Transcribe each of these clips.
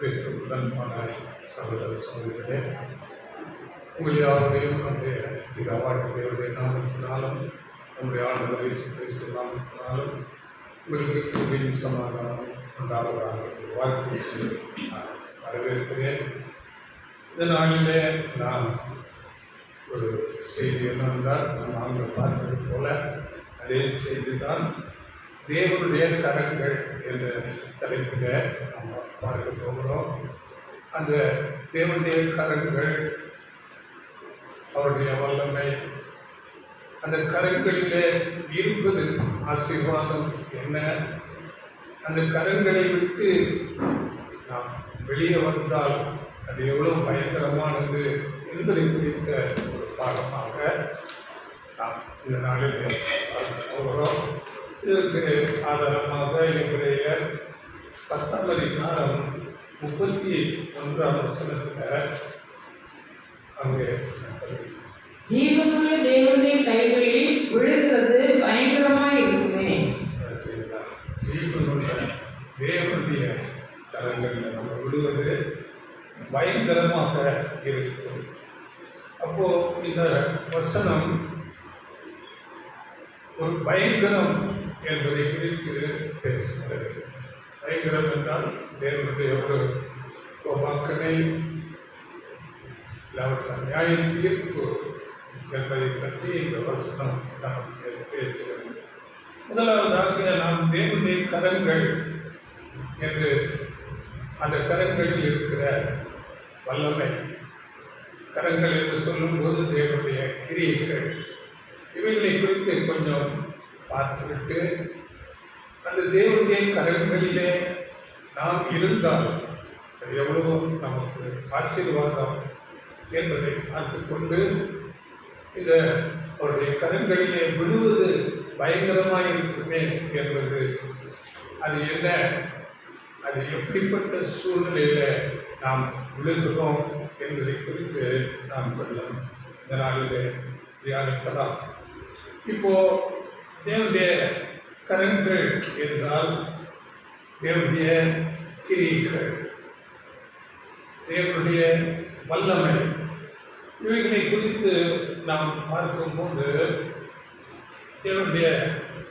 கிறிஸ்துவுடன் பல சகோதர சகோதரிகளே, உங்கள் யாருடையும் நம்முடைய பிதாவாகிய தேவனுடைய நாமத்தினாலும் நம்முடைய ஆண்டவர் இயேசு கிறிஸ்து நாமத்தினாலும் உங்களுக்கு கிருபையும் சமாதானம் உண்டாவதாக வாழ்த்து நான் வரவேற்கிறேன். இந்த நாளிலே நான் ஒரு செய்தி என்னவென்றால், நாங்கள் பார்த்தது போல அதே செய்தி தான். தேவனுடைய கரங்கள் என்ற தலைப்பில் நம்ம பார்க்க போகிறோம். அந்த தேவனுடைய கரங்கள், அவருடைய வல்லமை, அந்த கரங்களிலே இருப்பது ஆசீர்வாதம் என்ன, அந்த கரங்களை விட்டு நாம் வெளியே வந்தால் அது எவ்வளவு பயங்கரமானது என்பதை குறித்த ஒரு பாடமாக நாம் இந்த நாளில் பார்க்க போகிறோம். இதற்கு ஆதாரமாக என்னுடைய 10ஆம் அதிகாரம் 31ஆம் வசனத்தில் அங்கே ஜீவனுள்ள தேவனுடைய கைகளில் விழுகிறது பயங்கரமாய் இருக்குமே. ஜீவனுள்ள தேவனுடைய கரங்களில் நம்ம விழுவது பயங்கரமாக இருக்கும். அப்போ இந்த வசனம் ஒரு பயங்கரம் என்பதை குறித்து பேசுகிறது. பயங்கரம் என்றால் தேவனுடைய ஒரு கோபாக்கனை, அவருக்கு நியாய தீர்ப்பு என்பதை பற்றி இந்த வசனம் நமக்கு பேசுகிறது. முதலாவதாக நாம் தேவனுடைய கரங்கள் என்று, அந்த கரங்களில் இருக்கிற வல்லமை, கரங்கள் என்று சொல்லும்போது தேவனுடைய கிரியைகள், இவைகளை குறித்து கொஞ்சம் பார்த்துவிட்டு, அந்த தேவனுடைய கரங்களிலே நாம் இருந்தால் அது எவ்வளவோ நமக்கு ஆசீர்வாதம் என்பதை பார்த்து கொண்டு, இந்த அவருடைய கரங்களிலே விழுவது பயங்கரமாக இருக்குமே என்பது அது என்ன, அது எப்படிப்பட்ட சூழ்நிலையில் நாம் விழுகிறோம் என்பதை குறித்து நாம் கொஞ்சம் இந்த நாளிலே தியானிக்கலாம். இப்போ தேவனுடைய கரங்கள் என்றால் தேவனுடைய கிரியைகள், தேவனுடைய வல்லமை, இவைகளை குறித்து நாம் பார்க்கும்போது தேவனுடைய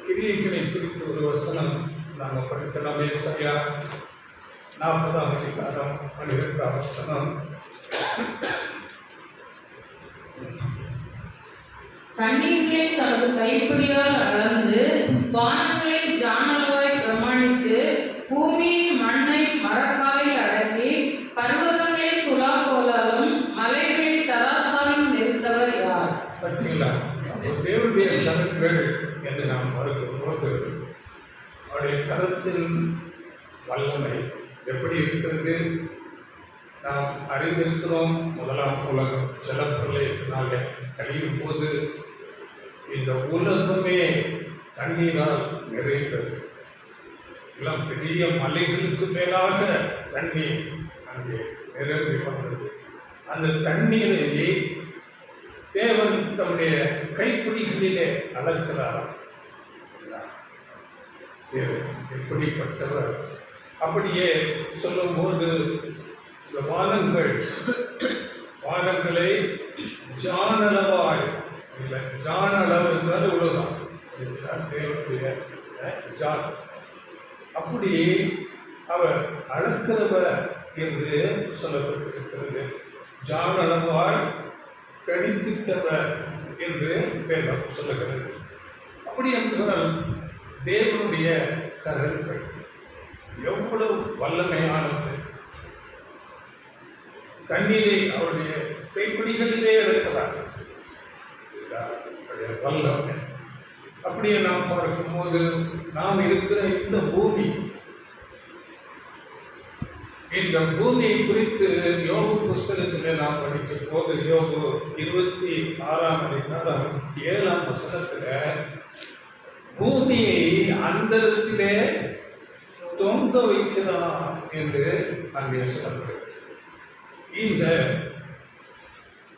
கிரியைகளை குறித்து ஒரு வசனம் நாம் படிக்கலாம். ஏசாயா 40ஆம் அதிகாரம் 12ஆம் வசனம். தண்ணீர்களை தனது கைப்பிடியால் அளந்து, வானங்களை ஜானளவாய் பிரமாணித்து, பூமியின் மண்ணை மரக்காலில் அடக்கி, பர்வதங்களை துலாக்கோலாலும் மலைகளை தராசாலும் நிறுத்தவர் யார்? பார்த்தீங்களா, தேவனுடைய கரங்கள் என்று நாம் பார்க்கும்போது அவருடைய கரத்தின் வல்லமை எப்படி இருக்கிறது நாம் அறிந்திருக்கிறோம். முதலாம் உலகம் ஜலப்பிரளயத்தினாலே கழியும் போது இந்த உலகமே தண்ணீரால் நிறைந்தது. எல்லாம் பெரிய மலைகளுக்கு மேலாக தண்ணீர் அங்கே நிரம்பி வந்தது. அந்த தண்ணீரை தேவன் தம்முடைய கைப்பிடிகளிலே அளக்கிறார். தேவன் எப்படிப்பட்டவர்! அப்படியே சொல்லும்போது இந்த வானங்களை ஜானளவாய், இல்லை ஜானளவு என்றால் உலகம், தேவனுடைய ஜான், அப்படி அவர் அளக்கிறவர் என்று சொல்லப்பட்டிருக்கிறது. ஜானளவாய் கணித்திட்டவர் என்று வேதம் சொல்லுகிறது. அப்படி என்றால் தேவனுடைய கரங்கள் எவ்வளவு வல்லமையானது! தண்ணீரை அவருடைய கைப்பிடிகளிலே எடுக்கிறார் வல்லமை. அப்படியே நாம் பார்க்கும்போது நாம் இருக்கிற இந்த பூமியை குறித்து யோபு புஸ்தகத்திலே நாம் படிக்கும் போது, யோபு 26ஆம் அதிகாரம் 7ஆம் வசனத்தில் பூமியை அந்தரத்திலே தொங்க வைக்கிறார் என்று அங்கே சொல்லப்படுகிறது. இந்த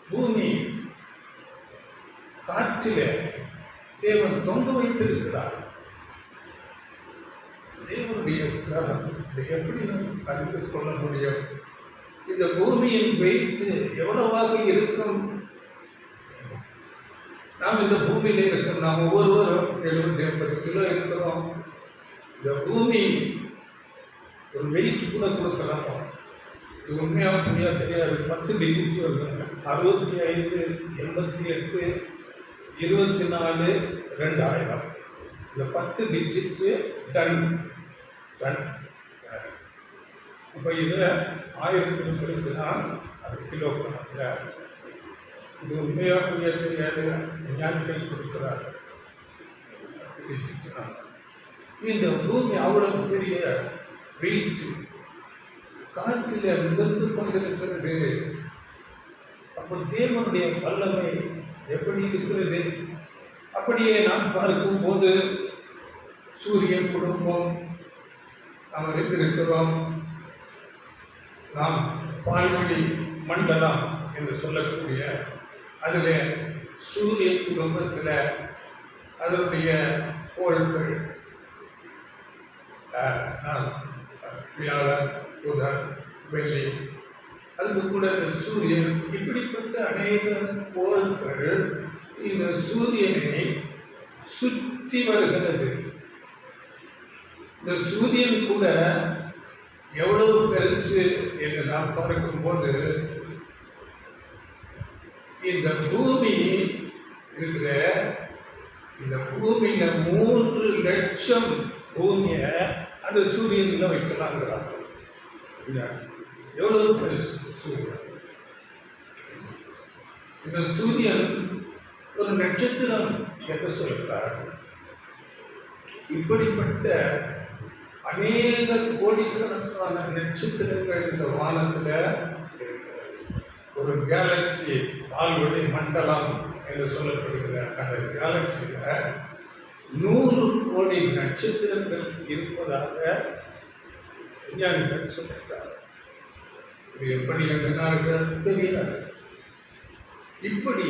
பூமி காற்றிலே தேவன் தொங்க வைத்திருக்கிறார். தேவனுடைய கரம் இதை எப்படி நாம் அறிந்து கொள்ள முடியும்? இந்த பூமியின் வெயிட் எவ்வளவாக இருக்கும்? நாம் இந்த பூமியில இருக்கிறோம். நாம் ஒவ்வொருவரும் 70-80 கிலோ இருக்கிறோம். இந்த பூமி ஒரு வெயிட் கூட கொடுக்கலாம். இது உண்மையாக புரியாது தெரியாது. 10 டிகிரி வருதுங்க. 65, 88, 24, 2000. இந்த 10 டிஜிட்டு டன். இப்போ இதில் 1000 இருக்குன்னா அது கிலோ கணக்கில். இது உண்மையாக புரியாது தெரியாது. ஞானிகள் கொடுக்குறாரு. இந்த பூமி அவ்வளவு பெரிய வெயிட் காற்றில் மிதந்து கொண்டிருக்கிறது. அப்போ தேவனுடைய வல்லமை எப்படி இருக்கிறது? அப்படியே நாம் பார்க்கும்போது சூரியன் குடும்பம் நாம் இருக்கிறோம். நாம் பால்வழி மண்டலம் என்று சொல்லக்கூடிய அதில் சூரிய குடும்பத்தில் அதனுடைய கோள்கள் வியாழன், புதன், வெள்ளி, அதுக்கு கூட சூரியன், இப்படிப்பட்ட அநேக கோள்கள் இந்த சூரியனை சுற்றி வருகிறது. இந்த சூரியன் கூட எவ்வளவு பெருசு என்று நாம் பார்க்கும்போது இந்த பூமி இருக்கிற இந்த பூமியில 3 லட்சம் பூமியை அந்த சூரியனில் வைக்கலாங்கிறாங்க. எவ்வளவு பெருசு சூரியன்! இந்த சூரியன் ஒரு நட்சத்திரம் என்று சொல்கிறார். இப்படிப்பட்ட அநேக கோடிக்கணக்கான நட்சத்திரங்கள் இந்த வானத்தில் ஒரு கேலக்சி, பால்வெளி மண்டலம் என்று சொல்லப்படுகிற அந்த கேலக்சியில் 100 கோடி நட்சத்திரங்கள் இருப்பதாக விஞ்ஞானிகள் சொல்லியிருக்காங்க. இது எப்படி என்று தெரியாது. இப்படி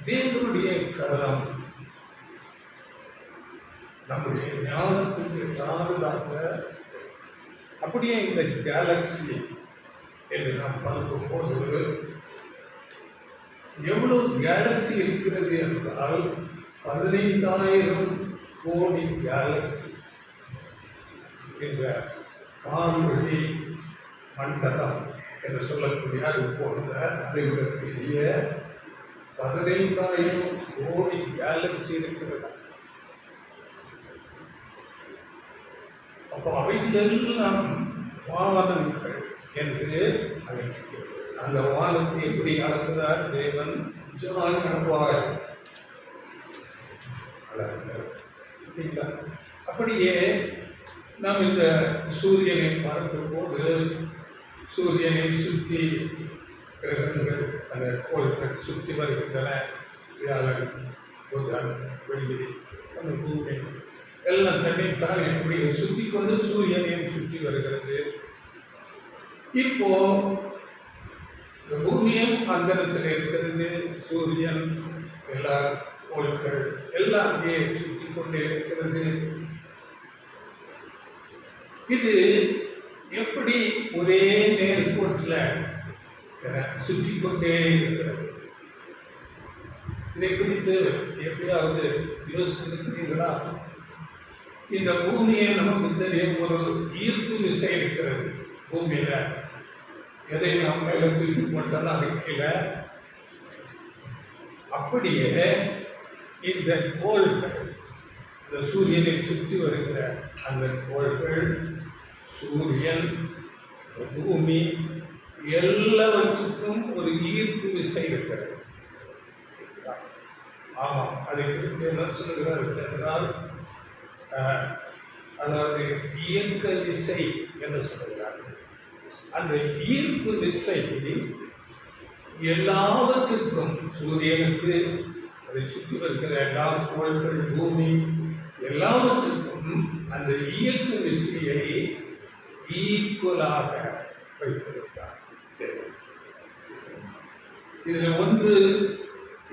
தேவனுடைய கரம் நம்முடைய ஞானத்துக்கு தாழ்வாக அப்படியே இந்த கேலக்சி என்று நாம் பார்க்கும்போது எவ்வளவு கேலக்சி இருக்கிறது என்றால் 15,000 கோடி கேலக்சி என்ற பால்வழி மண்டலம் என்று சொல்லக்கூடிய அது போன்ற அறிவுள்ள பெரிய 15,000 கோடி கேலக்சி இருக்கிறது. அப்போ அவைகளெல்லாம் வானங்கள் என்று அழைக்கிறது. அந்த வானத்தை எப்படி அளக்கிறார் தேவன்? ஜான் அளவாய். அப்படியே நாம் இந்த சூரியனை பார்க்கும்போது சூரியனை சுற்றி கிரகங்கள் அந்த கோள்கள் சுற்றி வருகின்றன. வியாழன், புதன், வெள்ளி, அந்த பூமி எல்லாம் தன்னைத்தான் எப்படி சுற்றி கொண்டு சூரியனையும் சுற்றி வருகிறது. இப்போ இந்த பூமியும் அந்தரத்தில் இருக்கிறது. சூரியன், எல்லா கோள்கள் எல்லாம் அங்கே சுற்றி கொண்டே இருக்கிறது. இது எப்படி ஒரே நேர்கோட்டில் சுற்றி கொண்டே இருக்கிறது? இதை குறித்து எப்படியாவது யோசிச்சிருக்கிறீர்களா? இந்த பூமியை நமக்கு தெரியும் ஒரு ஈர்ப்பு விசை இருக்கிறது. பூமியில எதை நாம் மேலே தூக்கி போட்டாலும் அடைக்கல. அப்படியே இந்த கோள்கள், இந்த சூரியனை சுற்றி வருகிற அந்த கோள்கள், சூரியன், பூமி எல்லாவற்றுக்கும் ஒரு ஈர்ப்பு விசை இருக்கிறது. ஆமாம், அதை குறித்து என்ன சொல்லுகிறார் என்றால் அதாவது இயக்க விசை என்று சொல்லுகிறார்கள். அந்த ஈர்ப்பு விசை எல்லாவற்றுக்கும், சூரியனுக்கு, அதை சுற்றி வருகிற எல்லா கோள்கள், பூமி எல்லாவற்றுக்கும் அந்த இயக்க விசையை ஈக்குவலாக வைத்திருக்கிறார். இதில் ஒன்று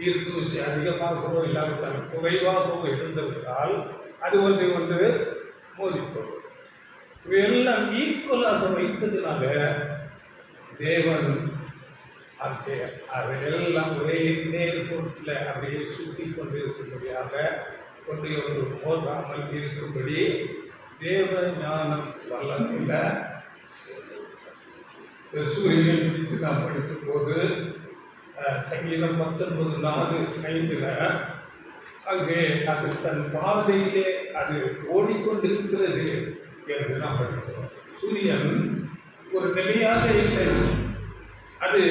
ஈர்ப்பு விசை அதிகமாகவோ இல்லாவிட்டால் குறைவாகவோ இருந்திருந்தால் அது ஒன்று மோதிப்போம். இவையெல்லாம் ஈக்குவலாக வைத்ததுனால தேவன் அந்த அவையெல்லாம் ஒரே நேர்கோட்டில் அப்படியே சுற்றி கொண்டு இருக்கும்படியாக கொண்டு ஒரு மோதாமல் இருக்கும்படி தேவ ஞானம் வல்லமையில் சூரியனை குறித்து நாம் படிக்கும் போது சங்கீதம் 19:4-5 அங்கே அது தன் பாதையிலே அது ஓடிக்கொண்டிருக்கிறது என்று நாம் படிக்கிறோம். சூரியன் ஒரு நிலையாக இல்லை, அது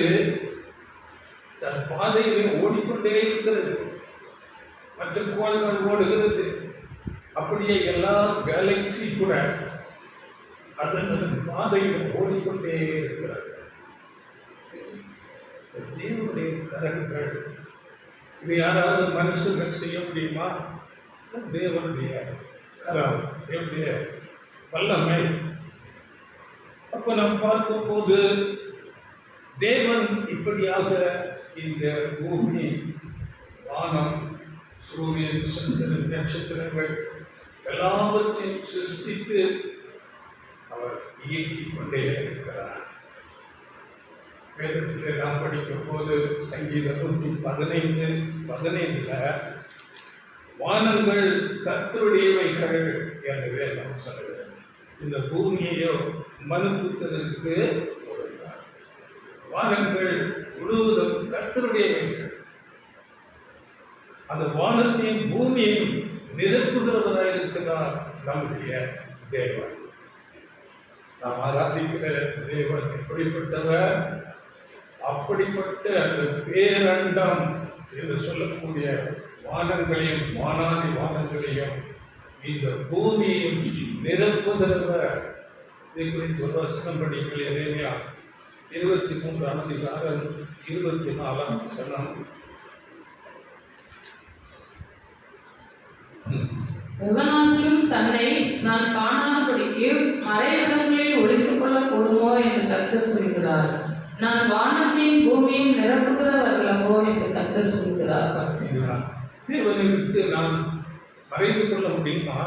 தன் பாதையிலே ஓடிக்கொண்டே இருக்கிறது. மற்ற கோள்கள் ஓடுகிறது, அப்படியே எல்லா கேலக்சி கூட அதன் பாதையில் ஓடிக்கொண்டே இருக்கிறது. தேவனுடைய கரங்கள் இது யாராவது மனுஷர்கள் செய்ய முடியுமா? தேவனுடைய கரம், தேவனுடைய வல்லமை. அப்போ நாம் பார்க்கும்போது தேவன் இப்படியாக இந்த பூமி, வானம், சூரியன், சந்திரன், நட்சத்திரங்கள் எல்லாவற்றையும் சிருஷ்டித்து அவர் இயக்கிக் கொண்டே இருக்கிறார். வேதத்தில் நாம் படிக்கும் போது சங்கீதம் 115:15 வானங்கள் கர்த்தருடையவைகள் என்று வேதம் சொல்கிறது. இந்த பூமியையோ மனுபுத்திரருக்கு கொடுத்தார். வானங்கள் முழுவதும் கர்த்தருடையவைகள். அந்த வானத்தையும் பூமியையும் நிரப்புகிறவராக இருக்கிறார் நம்முடைய தேவன். நாம் ஆராதிக்கிற தேவன் எப்படிப்பட்டவர்? அப்படிப்பட்ட அந்த பேரண்டம் என்று சொல்லக்கூடிய வானங்களையும் வானாதி வானங்களையும் இந்த பூமியையும் நிரப்புகிறவர். இதை குறித்து ஒரு வசனம் படிங்கள். எரேமியா 23:24 எவனாகிலும் தன்னை நான் காணாதபடிக்கு மறைவிடங்களில் ஒளித்துக் கொள்ள கூடுமோ என்று கர்த்தர் சொல்கிறார். நான் வானத்தையும் பூமியையும் நிரப்புகிறவர்களோ என்று கர்த்தர் சொல்கிறார். தேவனை விட்டு நான் மறைந்து கொள்ள முடியுமா?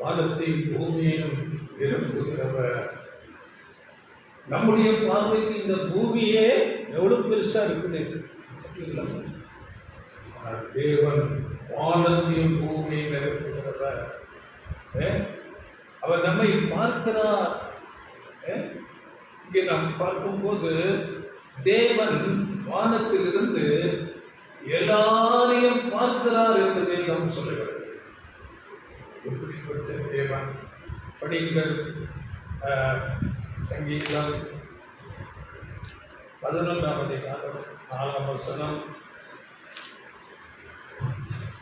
வானத்தையும் பூமியையும் நிரப்புகிறவர். நம்முடைய பார்வைக்கு இந்த பூமியே எவ்வளவு பெருசா இருக்குது. தேவன் வானத்தையும் பூமியை நிரப்புகிறவர். அவர் நம்மை பார்க்கிறார். இங்கே நாம் பார்க்கும்போது தேவன் வானத்திலிருந்து எல்லாரையும் பார்க்கிறார் என்று வேதம் சொல்லுகிறது. எப்படிப்பட்ட தேவன்! படிங்கள் சங்கீதம் 11:4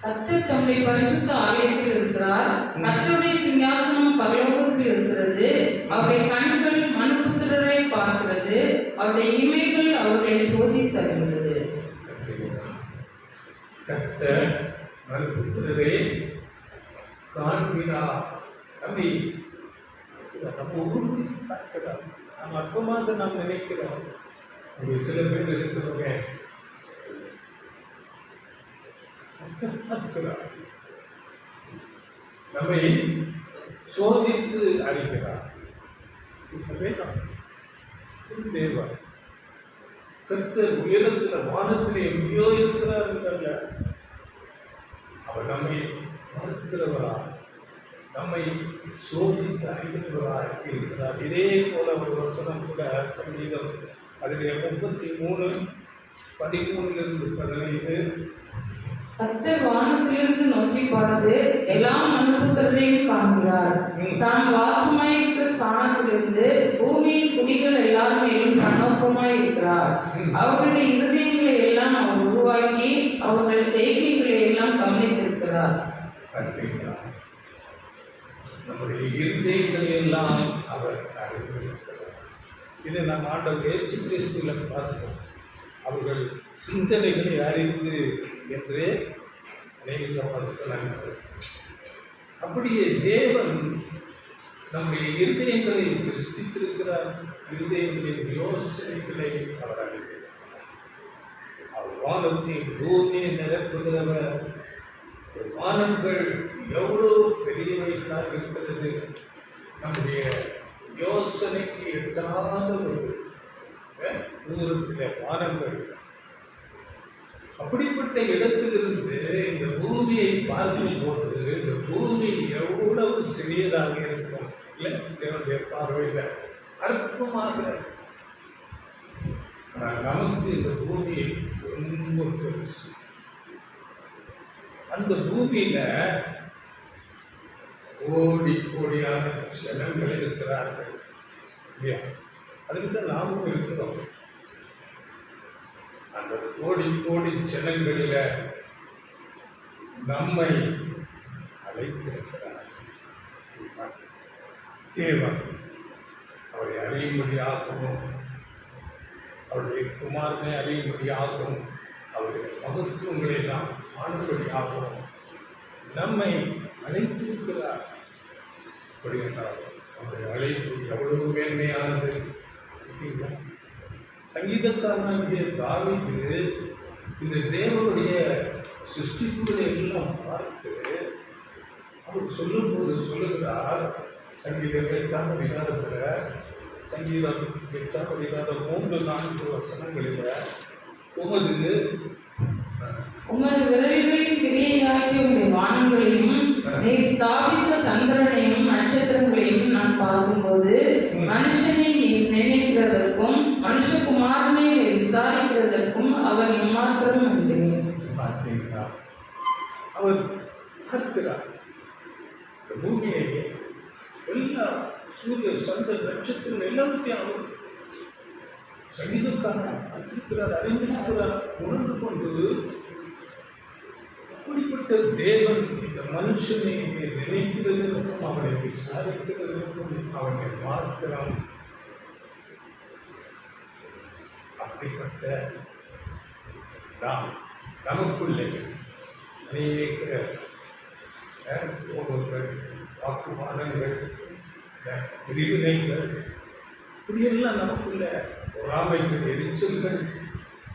கர்த்தர் தம்முடைய பரிசுத்த ஆலயத்தில் இருக்கிறார். கர்த்தருடைய சிங்காசனம் பரலோகத்தில் இருக்கிறது. அவருடைய கண்கள் மனுபுத்திரரை பார்க்கிறது. அவருடைய இமைகள் அவர்களை சோதித்தருகிறது. கர்த்தர் மனுபுத்திரரை காண்கிறார். தம்பி, நம்ம ஊருக்கு பார்க்கிறார். நாம் அற்பமாக நாம் நினைக்கிறோம். இங்கே சில பேர் இருக்கிறவங்க நம்மை சோதித்து அறிகிறார். தேவன் கர்த்தர் உயரத்தில் வானத்திலே எங்கேயோ இருக்கிறார் என்றல்ல, அவர் நம்மை பார்க்கிறவரா, நம்மை சோதித்து அறிகிறவராக இருக்கிறார். இதே போல ஒரு வசனம் கூட சங்கீதம் அதிலே 33:13-15 கர்த்தர் வானத்திலிருந்து நோக்கி பார்த்து எல்லா மனுபுத்திரரையும் காண்கிறார். தான் வாசமாயிருக்கிற ஸ்தானத்திலிருந்து பூமியின் குடிகள் எல்லாருமேலும் கண்ணோக்கமாய் இருக்கிறார். அவர்களுடைய இருதயங்களை எல்லாம் அவர் உருவாக்கி அவர்கள் செய்கைகளை எல்லாம் கவனித்திருக்கிறார். நம்முடைய இருதயங்களை எல்லாம் அவர் அறிந்திருக்கிறார். இதை நாம் ஆண்டவர் இயேசு கிறிஸ்துவில் பார்க்கிறோம். அவர்கள் சிந்தனைகளை அறிந்து என்று அநேக வசனங்கள். அப்படியே தேவன் நம்முடைய இருதயங்களை சிருஷ்டித்திருக்கிறார். இருதயங்களின் யோசனைகளை அவர் அறிந்திருக்கிறார். அவர் வானத்தை பூமியை நிரப்புகிறவர். வானங்கள் எவ்வளவு பெரியவைகளாக இருக்கிறது, நம்முடைய யோசனைக்கு எட்டாத ஒரு தூரத்தில் வானங்கள். அப்படிப்பட்ட இடத்திலிருந்து இந்த பூமியை பார்க்கும்போது இந்த பூமி எவ்வளவு சிறியதாக இருக்கும் இல்லை? தேவனுடைய பார்வையில் அற்பமாக. நமக்கு இந்த பூமி ரொம்ப பெருசு. அந்த பூமியில கோடி கோடியான ஜனங்கள் இருக்கிறார்கள் இல்லையா? அதுக்கு தான் நாமும் இருக்கிறோம். அந்த கோடி கோடி ஜனங்களில நம்மை அழைத்திருக்கிறார் தேவன். அவரை அறியும்படியாகவும் அவருடைய குமாரனை அறியும்படியாகவும் அவருடைய மகத்துவங்களை எல்லாம் காணும்படியாகவும் நம்மை அழைத்திருக்கிறார். அப்படி என்றால் அவருடைய அழைப்பு எவ்வளவு மேன்மையானது. சங்கீதக்காரனாகிய தாவீது இந்த தேவனுடைய சிருஷ்டிப்புகளை எல்லாம் பார்த்து அவர் சொல்லும்போது சொல்லுகிறார், சங்கீதம் 8ஆம் அதிகாரத்தில், சங்கீதம் 8ஆம் அதிகாரம் 3-4 வசனங்களில், உமது விரல்களின் கிரியையாகிய உம்முடைய வானங்களையும் நீர் ஸ்தாபித்த சந்திரனையும் நட்சத்திரங்களையும் நான் பார்க்கும்போது மனுஷனை நீர் நினைக்கிறதற்கும் மனுஷகுமாரனை நீர் விசாரிக்கிறதற்கும் அவன் எம்மாத்திரம் என்றேன். பார்த்தீங்களா? அவர் பார்க்கிறார் இந்த பூமியை, எல்லா சூரிய சந்திர நட்சத்திரம் எல்லாத்தையும் அவர் சங்கீதக்காரன் அறிந்திருக்கிறார், அறிந்திருக்கிறார், உணர்ந்து கொண்டு அப்படிப்பட்ட தேவன் இந்த மனுஷனை நினைக்கிறதற்கும் அவனை விசாரிக்கிறதற்கும் அவனை மாத்திரம். அப்படிப்பட்ட நாம் நமக்குள்ளே அநேக கோபங்கள், வாக்குவாதங்கள், பிரிவினைகள், இப்படியெல்லாம் நமக்குள்ள பொறாமைகள், எரிச்சல்கள்,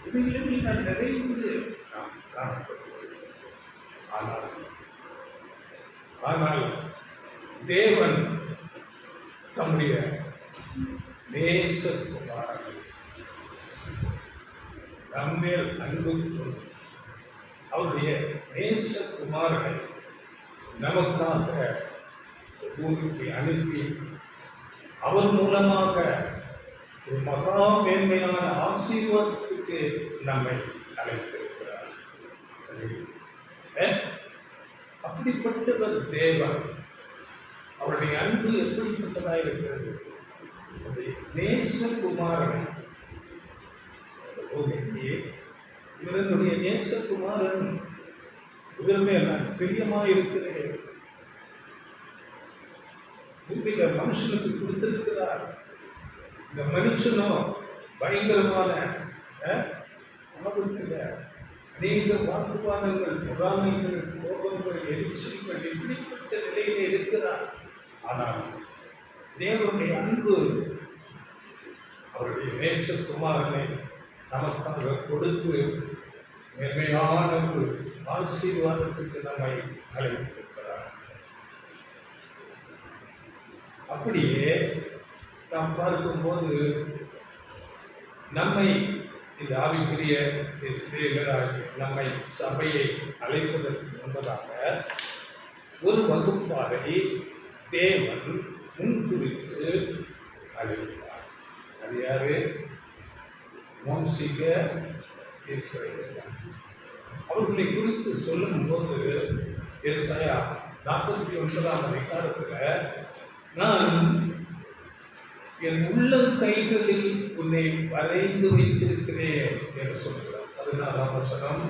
இவைகளெல்லாம் நிறைந்து நாம் காணப்படுவோம். ஆனால் தேவன் தம்முடைய நேசகுமாரனை நம்மேல் அன்பு கொண்டு அவருடைய நேசகுமாரனை நமக்காக பூமிக்கு அனுப்பி அவர் மூலமாக ஒரு மகா மேன்மையான ஆசீர்வாதத்துக்கு நம்மை அழைத்திருக்கிறார். அப்படிப்பட்டவர் தேவன். அவருடைய அன்பு எப்படிப்பட்டதாக இருக்கிறது? நேசகுமாரன் இவருடைய நேசகுமாரன் இவருமே நான் பிரியமாக இருக்கிறேன். பூமியில மனுஷனுக்கு கொடுத்திருக்கிறார். இந்த மனுஷனும் பயங்கரமான ஆபத்துல அநேக வாக்குவாதங்கள், பொறாமைகள், கோபங்கள், எரிச்சல்கள் இப்படிப்பட்ட நிலையிலே இருக்கிறார். ஆனால் தேவனுடைய அன்பு அவருடைய நேசகுமாரனை நமக்காக கொடுத்து மேன்மையான ஒரு ஆசீர்வாதத்துக்கு நம்மை அழைத்திருக்கிறார். அப்படியே நாம் பார்க்கும்போது நம்மை இந்த ஆவிக்குரிய இஸ்ரேலராகிய நம்மை சபையை அழைப்பதற்கு முன்பதாக ஒரு வகுப்பாரை தேவன் முன்குறித்து அழைத்தார். அது யாரு? மோசிக இஸ்ரேல். அவர்களை குறித்து சொல்லும்போது ஏசாயா 49ஆம் அதிகாரத்தில் நான் என் உள்ளங்கைகளில் உன்னை வரைந்து வைத்திருக்கிறேன் என்று சொல்கிறார். 14ஆம் வசனம்.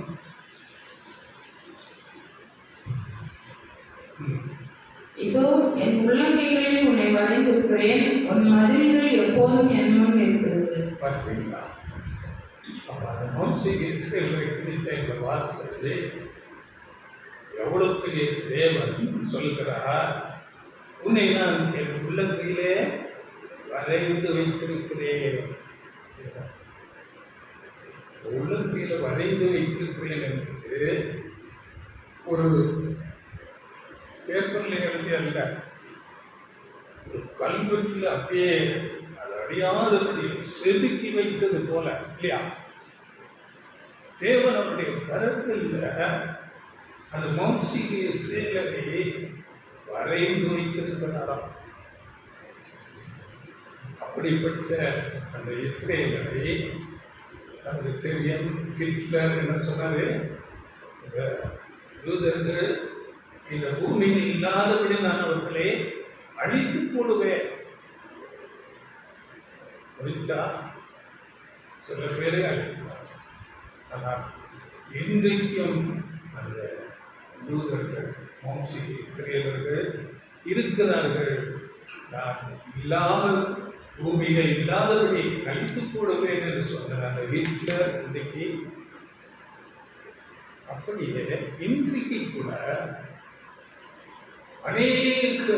இதோ என் உள்ளங்கைகளில் உன்னை வரைந்திருக்கிறேன், உன் மதில்கள் எப்போதும் என் முன் இருக்கிறது. பார்த்தீங்களா? அந்த மோசிக இஸ்ரேலை குறித்த இந்த வார்த்தை எவ்வளவு பெரிய தேவன் சொல்கிறார். உன்னை நான் என் உள்ளங்கையிலே வரைந்து வைத்திருக்கிறேன். உள்ளங்கையில் வரைந்து வைத்திருக்கிறேன் என்று ஒரு ஒரு கல்வெட்டில் அப்படியே அது அறியாதபடி செதுக்கி வைத்தது போல இல்லையா? தேவன் அவருடைய கரத்தில் அந்த மௌசிகை இஸ்ரேலரை வரைந்து வைத்திருக்கிறாராம். அப்படிப்பட்ட அந்த இஸ்ரேலரை நமக்கு தெரியும். ஹிட்லர் என்ன சொன்னாரு? யூதர்கள் இந்த பூமியில் இல்லாதபடி நான் அவர்களை அழித்து போடுவேன். அழித்தா சில பேரை அழித்தார். ஆனால் இன்றைக்கும் அந்த யூதர்கள் மாம்சீக இஸ்ரேலர்கள் இருக்கிறார்கள். நான் இல்லாமல் பூமியில இல்லாதபடி அழித்து போடுவேன் என்று சொன்ன அந்த ஹிட்லர் இன்றைக்கு அப்படியே இன்றைக்கு கூட அநேக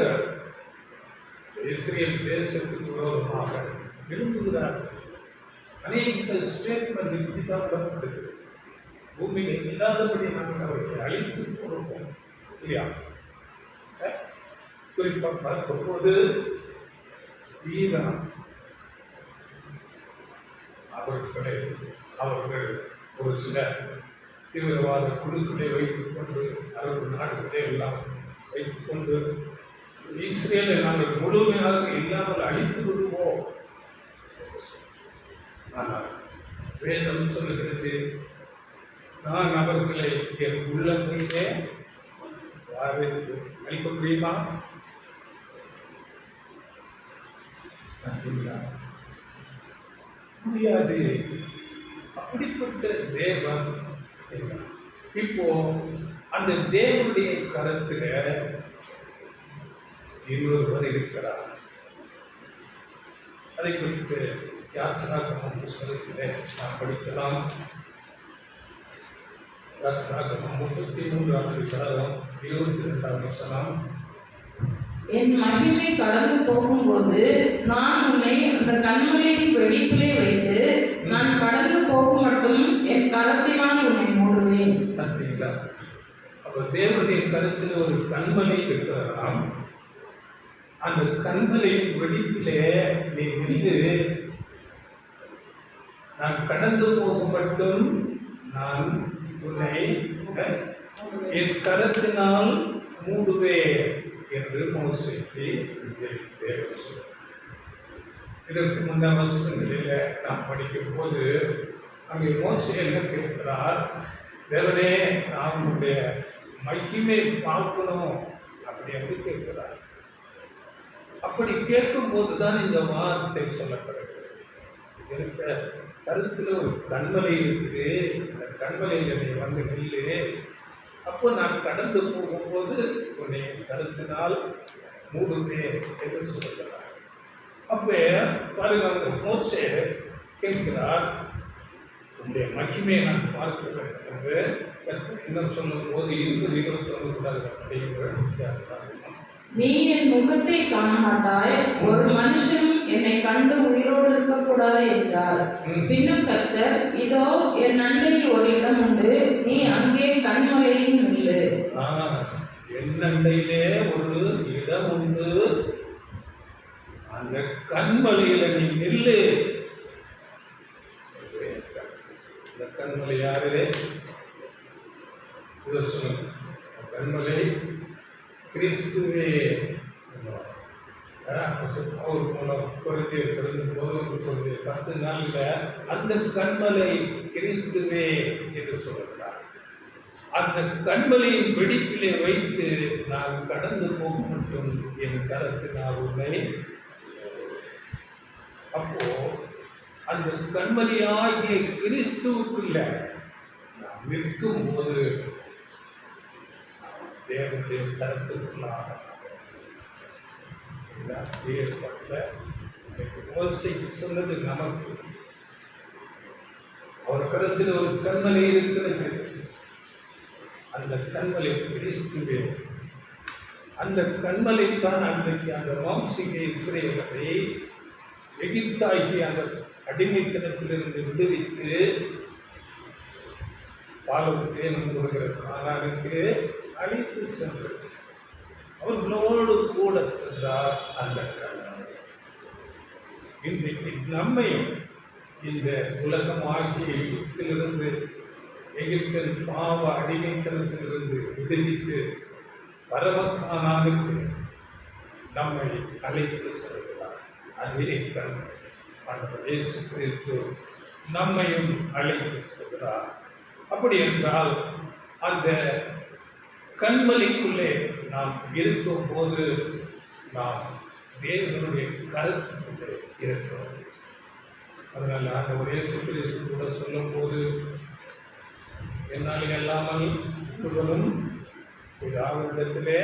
இஸ்ரேல் தேசத்துக்கு விரோதமாக விரும்புகிறார்கள். அநேக ஸ்டேட்மெண்ட் இப்படித்தான் விடப்பட்டது. பூமியில் இல்லாதபடி நாங்கள் அவர்களை அழித்து கொடுப்போம் இல்லையா? குறிப்பாக பார்க்கும்போது ஈரான் அவர்கள் ஒரு சில தீவிரவாத குழுக்களை வைத்துக் கொண்டு அரபு நாடுகளை எல்லாம் வைத்துக் கொண்டு இஸ்ரேலை நாங்கள் முழுமையாக இல்லாமல் அழித்து விடுவோம். ஆனால் வேதம் சொல்லுகிறது, நான் அவர்களை என் உள்ளத்திலே அழிக்க முடியுமா? முடியாது. அப்படிப்பட்ட தேவன் இப்போ அந்த தேவனுடைய கருத்துல இன்னொருவர் இருக்கிறார். அதை குறித்து யாத்திராகமம் புஸ்தகத்திலே நாம் படிக்கலாம். யாத்திராகமம் 33வது அதிகாரம் 22வது வசனம். என் மகிமை கடந்து போகும்போது நான் உன்னை அந்த கண்மலையின் வெடிப்பிலே வைத்து நான் கடந்து போகும் மட்டும் என் கரத்தினால் உன்னை மூடுவேன். பார்த்தீங்களா? அப்ப தேவனுடைய கருத்தில் ஒரு கண்மலை இருக்கிறதாம். அந்த கண்மலையின் வெடிப்பிலே நீ நின்று நான் கடந்து போகும் மட்டும் நான் உன்னை என் கரத்தினால் மூடுவேன் என்று மோசேக்கு தேவன் சொன்னார். இதற்கு முன்னாள் வசனங்களில் நாம் படிக்கும் போது அங்கே மோசே என்ன கேட்கிறார்? தேவனே, நான் உன்னுடைய மகிமை பார்க்கணும் அப்படி என்று கேட்கிறார். அப்படி கேட்கும் போதுதான் இந்த வார்த்தை சொல்லப்படுகிறது. இருக்க கருத்துல ஒரு கண்மலை இருக்குது, அந்த கண்மலையில் நீ வந்து நில்லு, அப்போ நான் கடந்து போகும்போது உன்னை கருத்தினால் மூடுவேன் என்று சொல்கிறார். அப்போ பாருங்க, மோசே கேட்கிறார், உன்னுடைய மகிமையை நான் பார்க்க வேண்டும் என்று இன்னும் சொல்லும் போது 20-21 நீ என் முகத்தை காண மாட்டாய், ஒரு மனுஷனும் என்னை கண்டு உயிரோடு இருக்கக்கூடாது என்றார். பின்னும் கர்த்தர், இதோ என் அண்டையில் ஒரு இடம் உண்டு, நீ அங்கே கண்மலையில் நில்லு. என் அண்டையிலே ஒரு இடம் உண்டு, அந்த கண்மலையில நீ நில்லு. இந்த கண்மலை யாரு? சொல்லுங்க. கண்மலை கிறிஸ்துவே. அவர் மூலம் குறைந்து போது 10 நாளில் அந்த கண்மலை கிறிஸ்துவே என்று சொல்கிறார். அந்த கண்மலையின் வெடிப்பிலே வைத்து நான் கடந்து போக மட்டும் என் கரத்தினால் உன்னை. அப்போ அந்த கண்மலையாகிய கிறிஸ்துவுக்குள்ள நாம் நிற்கும் போது தேவனுடைய கருத்துக்குள்ளாக சொன்னது நமக்கு. அவர் கருத்தில் ஒரு கண்மலை இருக்கிறது, அந்த கண்மலை கிறிஸ்துவே. அந்த கண்மலை தான் அன்றைக்கு அந்த மாம்சீக இஸ்ரேலரை எகிப்தாகி அந்த அடிமைத்தனத்திலிருந்து விடுவித்து பாலும் தேனும் கொடுக்கிற கானானுக்கு அழைத்து சென்றது. அவர்களோடு கூட சென்றார் அந்த கண்ணன். இன்றைக்கு நம்மையும் இந்த உலகம் ஆகிய எகிப்திலிருந்து, எகிப்தின் பாவ அடிமைத்தனத்திலிருந்து விடுவித்து பரமகானானுக்கு நம்மை அழைத்து செல்கிறார். அதே கண்ணன் ஆண்டவர் இயேசு கிறிஸ்து நம்மையும் அழைத்து செல்கிறார். அப்படி என்றால் அந்த கண்மலைக்குள்ளே நாம் இருக்கும் போது நாம் தேவனுடைய கருத்துக்குள்ளே இருக்கிறோம். அதனால் ஆண்டவர் இயேசு கிறிஸ்து கூட சொல்லும் போது, என்னால் இல்லாமல் ஒருவரும் பிதாவிடத்திலே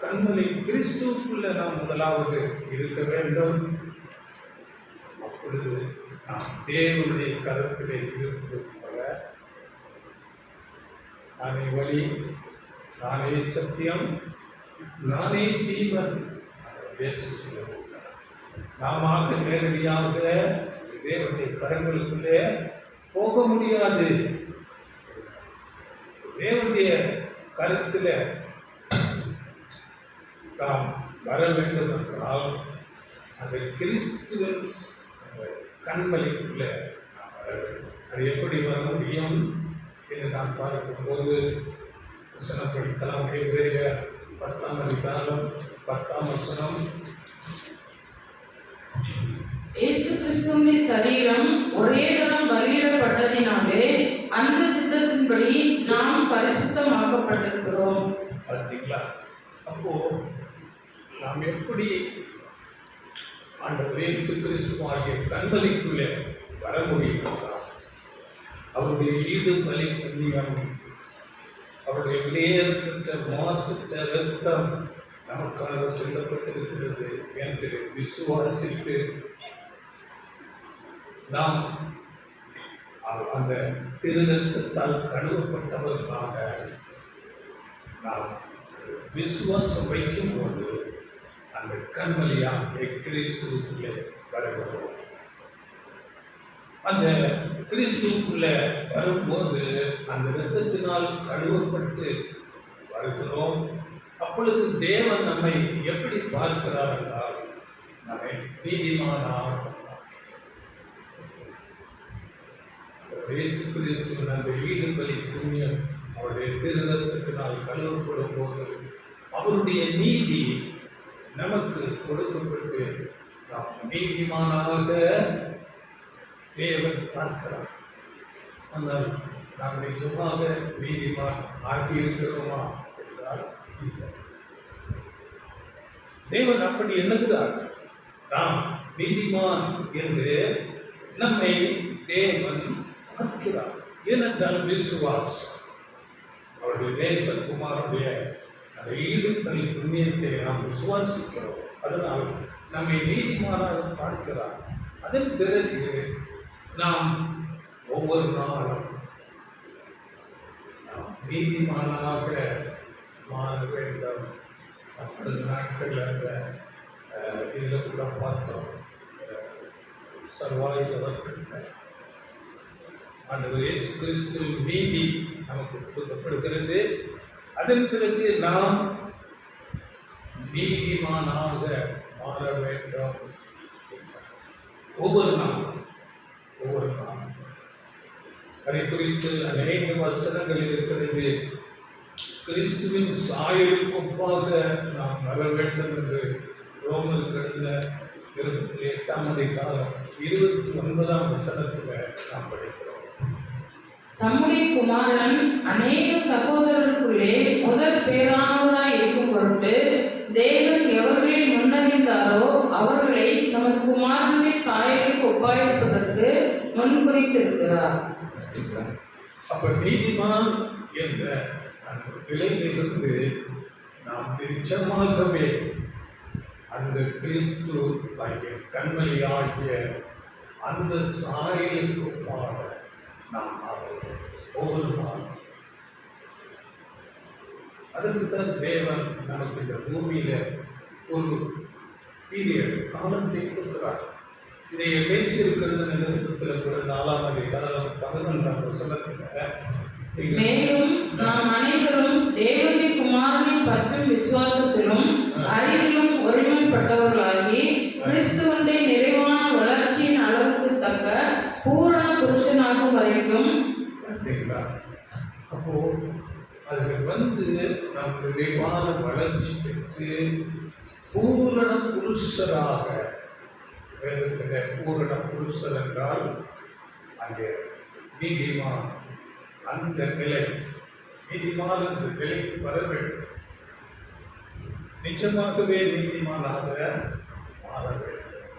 கண்மலை கிறிஸ்துவுக்குள்ள நாம் முதலாவது இருக்க வேண்டும். அப்பொழுது நாம் தேவனுடைய கருத்திலே இருப்பது போல, நானே வழி, நானே சத்தியம், நானே ஜீவன் நாம நேரடியாக தேவனுடைய கரங்களுக்குள்ளே போக முடியாது. தேவனுடைய கருத்தில் நாம் வர வேண்டும் என்றால் அந்த கிறிஸ்துவின் கண்மலைக்குள்ளே நாம் வர வேண்டும். அது எப்படி வர முடியும் என்று நாம் பார்க்கும்போது வசனம் படிக்கலாம். எபிரேயர் 10ஆம் அதிகாரம் 10ஆம் வசனம். இயேசு கிறிஸ்துவின் சரீரம் ஒரே தரம் பலியிடப்பட்டதினாலே அந்த சித்தத்தின்படி நாம் பரிசுத்தமாக்கப்பட்டிருக்கிறோம். பார்த்தீங்களா? அப்போ நாம் எப்படி ஆண்டவர் இயேசு கிறிஸ்து ஆகிய கண்மலைக்குள்ளே வர முடியும்? அவருடைய ஈடு பலி புண்ணியம், அவருடைய விலையேற்ற மாசுற்ற ரத்தம் நமக்காக சொல்லப்பட்டிருக்கிறது என்று விசுவாசித்து நாம் அந்த திருநத்தத்தால் கழுவப்பட்டவர்களாக நாம் விசுவாசம் வைக்கும் போது அந்த கண்மலையாக கிறிஸ்துவுக்குள்ளே வருகிறோம். அந்த கிறிஸ்துவுக்குள்ளே வரும்போது அந்த இரத்தத்தினால் கழுவப்பட்டு வருகிறோம். அப்பொழுது தேவன் நம்மை எப்படி பார்க்கிறார் என்றால், நம்மை நீதிமானாக இயேசு கிறிஸ்துவின் அந்த ஈடு பலி புண்ணியம் அவருடைய திருநத்தத்தினால் கழுவப்படும் போது அவருடைய நீதி நமக்கு கொடுக்கப்பட்டு நாம் நீதிமானாக தேவன் பார்க்கிறார். ஆனால் நாம் நிஜமாக நீதிமான் ஆகியிருக்கிறோமா என்றால் இல்லை. தேவன் அப்படி எண்ணுகிறார். நாம் நீதிமான் என்று நம்மை தேவன் பார்க்கிறார். ஏனென்றால் விசுவாசம், அவருடைய நேசகுமாரனுடைய அந்த ஈடு பலி புண்ணியத்தை நாம் விசுவாசிக்கிறோம். அதனால் நம்மை நீதிமானாக பார்க்கிறார். அதன் பிறகு நாம் ஒவ்வொரு நாளும் நாம் நீதிமானாக மாற வேண்டும். அந்த நாட்கள் அந்த இதில் கூட பார்த்தோம், சர்வாயுதவர்கள் ஆண்டவர் இயேசு கிறிஸ்துவின் நீதி நமக்கு கொடுக்கப்படுகிறது. அதன் பிறகு நாம் நீதிமானாக மாற வேண்டும். ஒவ்வொரு நாளும் அதை குறித்து அநேக வசனங்கள் இருக்கிறது. கிறிஸ்துவின் சாயலுக்கு ஒப்பாக நாம் வர வேண்டும் என்று ரோமருக்கு எழுதின 28ஆம் அதிகாரம் 29ஆம் வசனத்தில் நாம் படிக்கிறோம். தம்முடைய குமாரன் அநேக சகோதரருக்குள்ளே முதல் பேரானவராய் இருக்கும் பொருட்டு தேவன் எவர்களை முன்னறிந்தாரோ அவர்களை நமது குமாரனுடைய சாயலுக்கு ஒப்பாயிருப்பதற்கு முன்குறித்திருக்கிறார். அப்ப நீதிமான் என்ற அந்த நிலையிலிருந்து நாம் நிச்சயமாகவே அந்த கிறிஸ்து ஆகிய கண்மலையாகிய அந்த சாயலுக்கு ஒப்பாக நாம் ஒவ்வொரு நாளும். அதற்கு தான் தேவன் நமக்கு இந்த பூமியில ஒரு பீரியட் காலத்தை கொடுக்கிறார். இதை பேசியிருக்கிறது நிலத்தில் கூட 4ஆம் அதிகாரம் 11ஆம் வசனத்தில் மேலும் நாம் அனைவரும் தேவனுடைய குமாரனை பற்றும் விசுவாசத்திலும் அறிவிலும் ஒருமைப்பட்டவர்களாகி கிறிஸ்துவனுடைய நிறைவான வளர்ச்சியின் அளவுக்கு தக்க பூரண புருஷனாகும் வரைக்கும். அப்போ அது நாம் நிறைவான வளர்ச்சி பெற்று பூரண புருஷராக, வேதத்தில் பூரண புருஷர் என்றால் அங்கே நீதிமான், அந்த நிலை, நீதிமான் என்ற நிலைக்கு வர வேண்டும். நிச்சயமாகவே நீதிமானாக மாற வேண்டும்.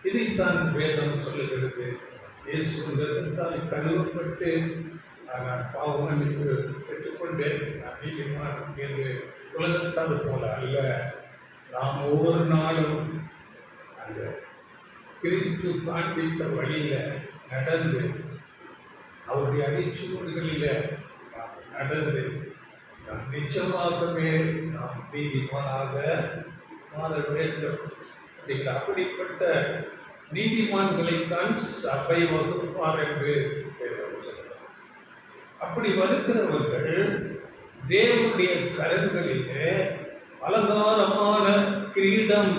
இதைத்தான் வேதம் சொல்லுகிறது. இயேசு ரத்தத்தால் கழுவப்பட்டு நான் பாவ மன்னிப்பு பெற்றுக்கொண்டேன், நான் நீதிமான் என்று உலகத்தால் போல அல்ல. நாம் ஒவ்வொரு நாளும் அந்த கிறிஸ்து காண்பித்த வழியில நடந்து, அவருடைய அடிச்சுவடுகளில் நாம் நடந்து, நாம் நிச்சயமாகவே நாம் நீதிமானாக மாற வேண்டும். அப்படிப்பட்ட நீதிமான்களைத்தான் சபை வகுப்பார் என்று சொல்கிறார். அப்படி வருகிறவர்கள் தேவனுடைய கரங்களிலே அலங்காரமான கிரீடம்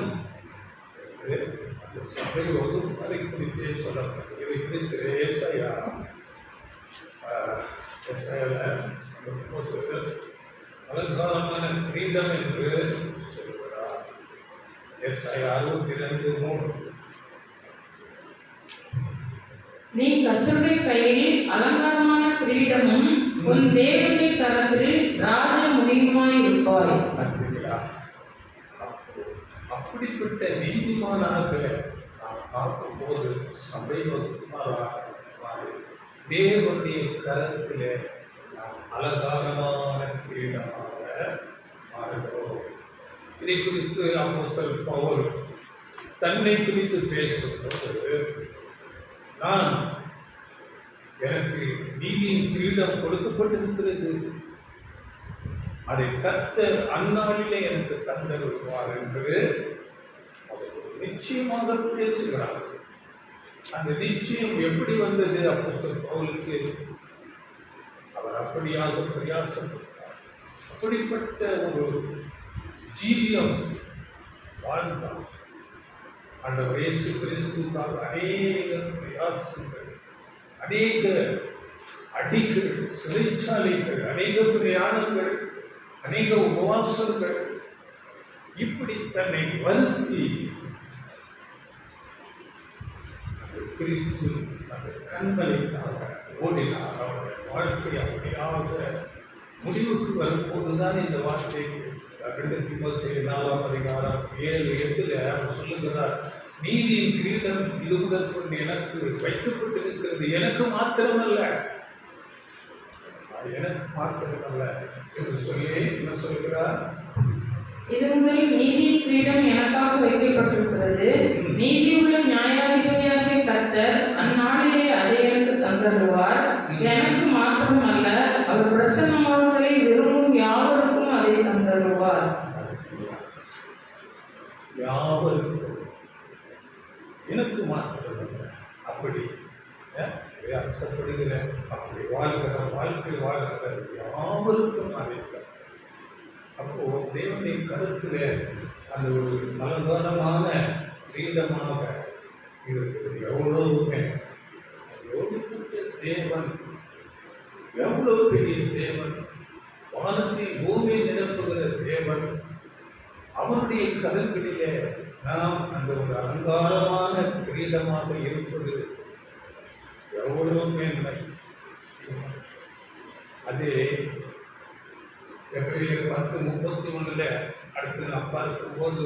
என்று அந்த சபை வகுப்பறை குறித்தே சொல்லப்பட்டது. இதை குறித்து ஏசாயா அலங்காரமான கிரீடம் என்று சொல்கிறார். ஏசாயா 62:3. நீ கர்த்தருடைய கையில் அலங்காரமான கிரீடமும் உன் தேவனுடைய கரத்தில் ராஜ முடியுமாய் இருப்பாய். அப்படிப்பட்ட நீதிமானாக நாம் பார்க்கும்போது சபை வகுப்பாராக தேவனுடைய கரத்திலே நாம் அலங்காரமான கிரீடமாக மாறுகிறோம். இதை குறித்து அப்போஸ்தலன் பவுல் தன்னை குறித்து பேசும்போது, நான் எனக்கு நீதியின் கிரீடம் கொடுக்கப்பட்டிருக்கிறது, அதை கர்த்தர் அந்நாளிலே எனக்கு தந்தருவார் என்று அவர் நிச்சயமாக பேசுகிறார். அந்த நிச்சயம் எப்படி வந்தது அப்போஸ்தலன் பவுலுக்கு? அவர் அப்படியாக பிரயாசப்பட்டார். அப்படிப்பட்ட ஒரு ஜீவியம் வாழ்ந்தார். ஆண்டவர் இயேசு கிறிஸ்துவுக்காக அநேக பிரயாசங்கள், அநேக அடிகள், சிறைச்சாலைகள், அநேக பிரயாணங்கள், அநேக உபவாசங்கள், இப்படி தன்னை வருத்தி கிறிஸ்து அந்த கண்களுக்காக ஓடினார். அவருடைய வாழ்க்கை அப்படியாக முடிவுக்கு வரும்போதுதான் இந்த வார்த்தை 2 தீமோத்தேயு 4:7-8 அவர் சொல்லுகிறார், நீதியின் கிரீடம் இது முதல் கொண்டு எனக்கு வைக்கப்பட்டிருக்கிறது, எனக்கு மாத்திரமல்ல என்று சொல்லி என்ன சொல்கிறார்? இது முதல் நீதியின் கிரீடம் எனக்காக வைக்கப்பட்டிருக்கிறது, நீதியுள்ள நியாயாதிபதியாகிய கர்த்தர் அந்நாளிலே அதை எனக்கு தந்தருவார், எனக்கு மாத்திரமல்ல அவர் பிரசன்னமாகுதலை விரும்பும் யாவருக்கும் அதை தந்தருவார். யாவருக்கும், எனக்கு மாத்திரமல்ல, அப்படி பிரயாசப்படுகிற, அப்படி வாழ்கிற வாழ்க்கை வாழ்கிற யாவருக்கும் அதை. அப்போ தேவனுடைய கருத்தில் அந்த ஒரு அலங்காரமான கிரீடமாக இருக்குது. எவ்வளவுமே தேவன், எவ்வளவு பெரிய தேவன், வானத்தை பூமியை நிரப்புகிற தேவன், அவனுடைய கருங்களிலே நாம் அந்த ஒரு அலங்காரமான கிரீடமாக இருப்பது எவ்வளவு மேன்மை. அதே எபிரேயர் 10:31 அடுத்து நாம் பார்க்கும்போது,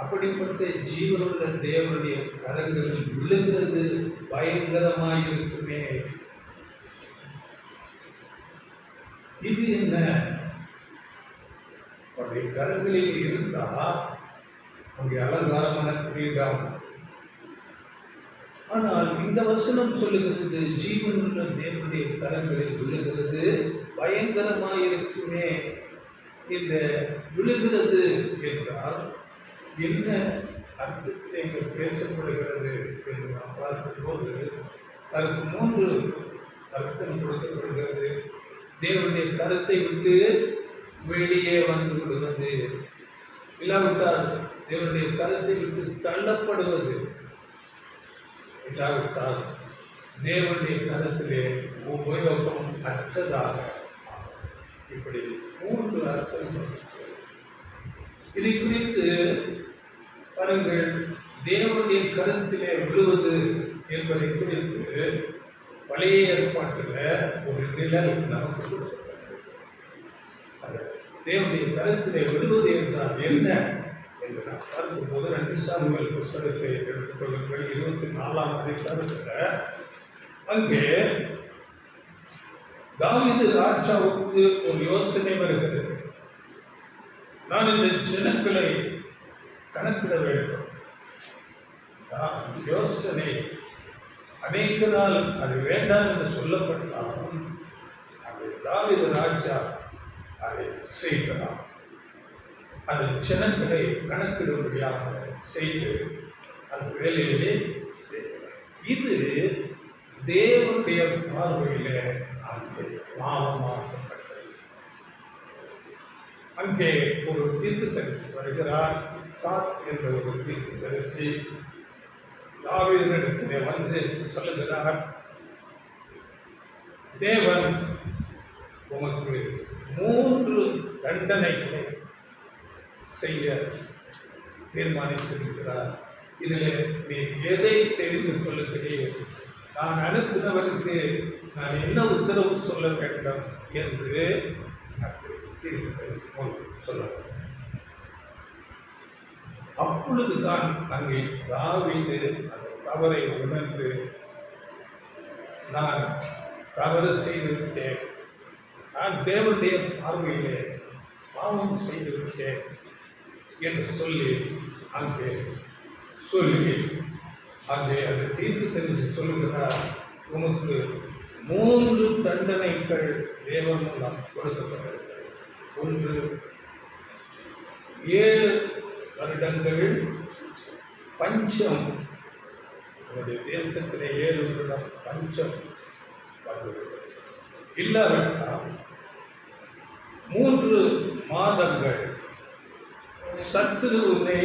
அப்படிப்பட்ட ஜீவனுள்ள தேவனுடைய கரங்களில் விழுகிறது பயங்கரமாயிருக்குமே. இது என்ன? அவருடைய கரங்களில் இருந்தா அங்கே அலங்காரமான கிரீடம். ஆனால் இந்த வசனம் சொல்லுகிறது, ஜீவனுள்ள தேவனுடைய கரங்களில் விழுகிறது பயங்கரமாயிருக்குமே. இந்த விழுகிறது என்றால் என்ன அர்த்தத்தில் பேசப்படுகிறது என்று நாம் பார்க்கும்போது, அதற்கு 3 அர்த்தம் கொடுக்கப்படுகிறது. தேவனுடைய கருத்தை விட்டு வெளியே வந்து விடுவது, இல்லாவிட்டால் தேவனுடைய கருத்தை விட்டு தள்ளப்படுவது, இல்லாவிட்டால் தேவனுடைய கருத்திலே உபயோகம் அற்றதாக. இப்படி 3 அர்த்தம். இதை குறித்து பாருங்கள், தேவனுடைய கருத்திலே விழுவது என்பதை குறித்து பழைய ஏற்பாட்டில் ஒரு நிழல் நமக்கு கொடுக்கப்பட்டது. தேவனுடைய கருத்திலே விழுவது என்றால் என்ன என்று நாம் பார்க்கும்போது 2 சாமுவேல் புஸ்தகத்தை எடுத்துக்கொள்ளுங்கள். 24ஆம் அதிகாரத்தில் அங்கே தாவீது ராஜாவுக்கு ஒரு யோசனை வருகிறது. நான் இந்த ஜனங்களை கணக்கிட வேண்டும். யோசனை அநேக நாள் அது வேண்டாம் என்று சொல்லப்பட்டாலும் அது தாவீது ராஜா அதை செய்கிறார். அது ஜனங்களை கணக்கிடும்படியாக செய்து அந்த வேலையிலே செய்கிறார். இது தேவனுடைய பார்வையிலே அங்கே பாவமாக்கப்பட்டது. அங்கே ஒரு தீர்க்கதரிசி வருகிறார். காத் என்ற ஒரு தீர்க்கதரிசி தாவீதினிடத்திலே வந்து சொல்லுகிறார், தேவன் உமக்கு 3 தண்டனைகளை செய்ய தீர்மானித்திருக்கிறார். இதில் நீ எதை தெரிந்து கொள்ளுகிறீர்? நான் அனுப்பினவருக்கு நான் என்ன உத்தரவு சொல்ல வேண்டும் என்று தீர்க்கதரிசி சொல்ல. அப்பொழுதுதான் அங்கே தாவீது அந்த தவறை உணர்ந்து, நான் தவறு செய்துவிட்டேன், நான் தேவனுடைய பார்வையிலே பாவம் செய்துவிட்டேன் என்று சொல்லி அங்கே அந்த தீர்க்கதரிசி சொல்லுகிறார், உமக்கு 3 தண்டனைகள் தேவன் மூலம் கொடுக்கப்பட்டிருக்கிறது. ஒன்று, 7 வருடங்கள் பஞ்சம், உங்களுடைய தேசத்திலே 7 வருடம் பஞ்சம் வருகிறது. இல்லாவிட்டால் 3 மாதங்கள் சத்துருவினை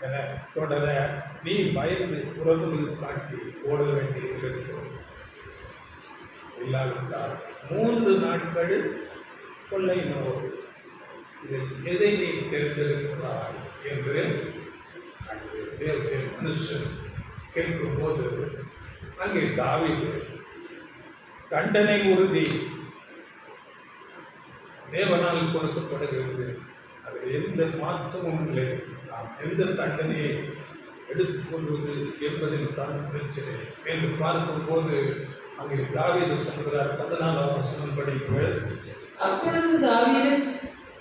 என தொடர நீ பயந்து புறமுது காட்டி ஓட வேண்டியிருக்கும். இல்லாவிட்டால் 3 நாட்கள் கொள்ளை நோய். இதில் எதை நீ தெரிந்திருக்கிறாய் என்று தேவனுடைய மனுஷன் கேட்கும்போது அங்கே தாவீது தண்டனை உறுதி தேவனால் கொடுக்கப்படுகிறது. அதில் எந்த மாற்றமும் இல்லை. நாம் எந்த தண்டனையை எடுத்துக்கொள்வது என்பதில் தான் பிரச்சனை என்று பார்க்கும்போது அங்கே தாவீது சொல்கிறார். 14ஆம் வசனம் படிங்கள். அப்பொழுது தாவீது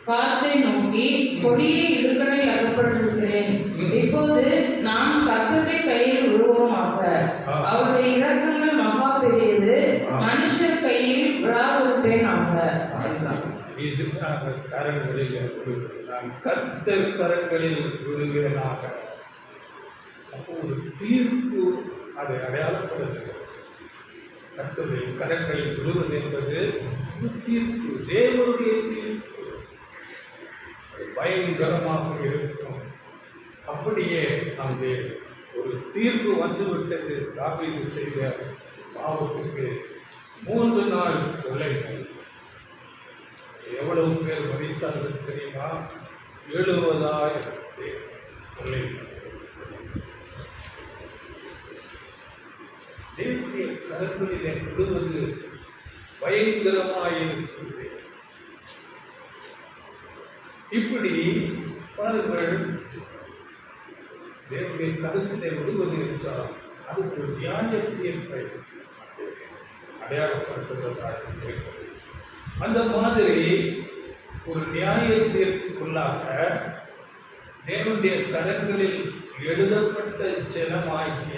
காத்தை நோக்கி, கொடிய இடுக்கணில் அகப்பட்டிருக்கிறேன், இப்போது நாம் கர்த்தருடைய கையில் விழுவோமாக. அவருடைய இரக்கங்கள் மகா பெரியது, மனுஷர் கையில் விழாவிருப்பேனாக. கரங்களில் நான் கர்த்தர் கரங்களில் விழுவேனாக. அப்போ ஒரு தீர்ப்பு அதை அடையாளப்படுகிறது. கர்த்தருடைய கரங்களில் விழுவது என்பது தீர்ப்பு, தேவனுடைய தீர்ப்பு பயங்கரமாக இருக்கும். அப்படியே அங்கே ஒரு தீர்ப்பு வந்துவிட்டது. தாவீது செய்த பாவத்துக்கு 3 நாள் கொலை. எவ்வளவு பேர் மரித்தார்கள் தெரியுமா? 70,000 பேர் கொலை. தேவனுடைய கரங்களிலே விடுவது பயங்கரமாயிருக்கிறது. இப்படி பாருங்கள், தேவனுடைய கருத்திலே விடுவது என்றால் அதுக்கு நியாய தீர்ப்பை அடையாளப்படுத்துவதாக இருக்கிறது. அந்த மாதிரி ஒரு நியாய தீர்ப்புக்குள்ளாக தேவனுடைய கரங்களில் எழுதப்பட்ட ஜனமாகிய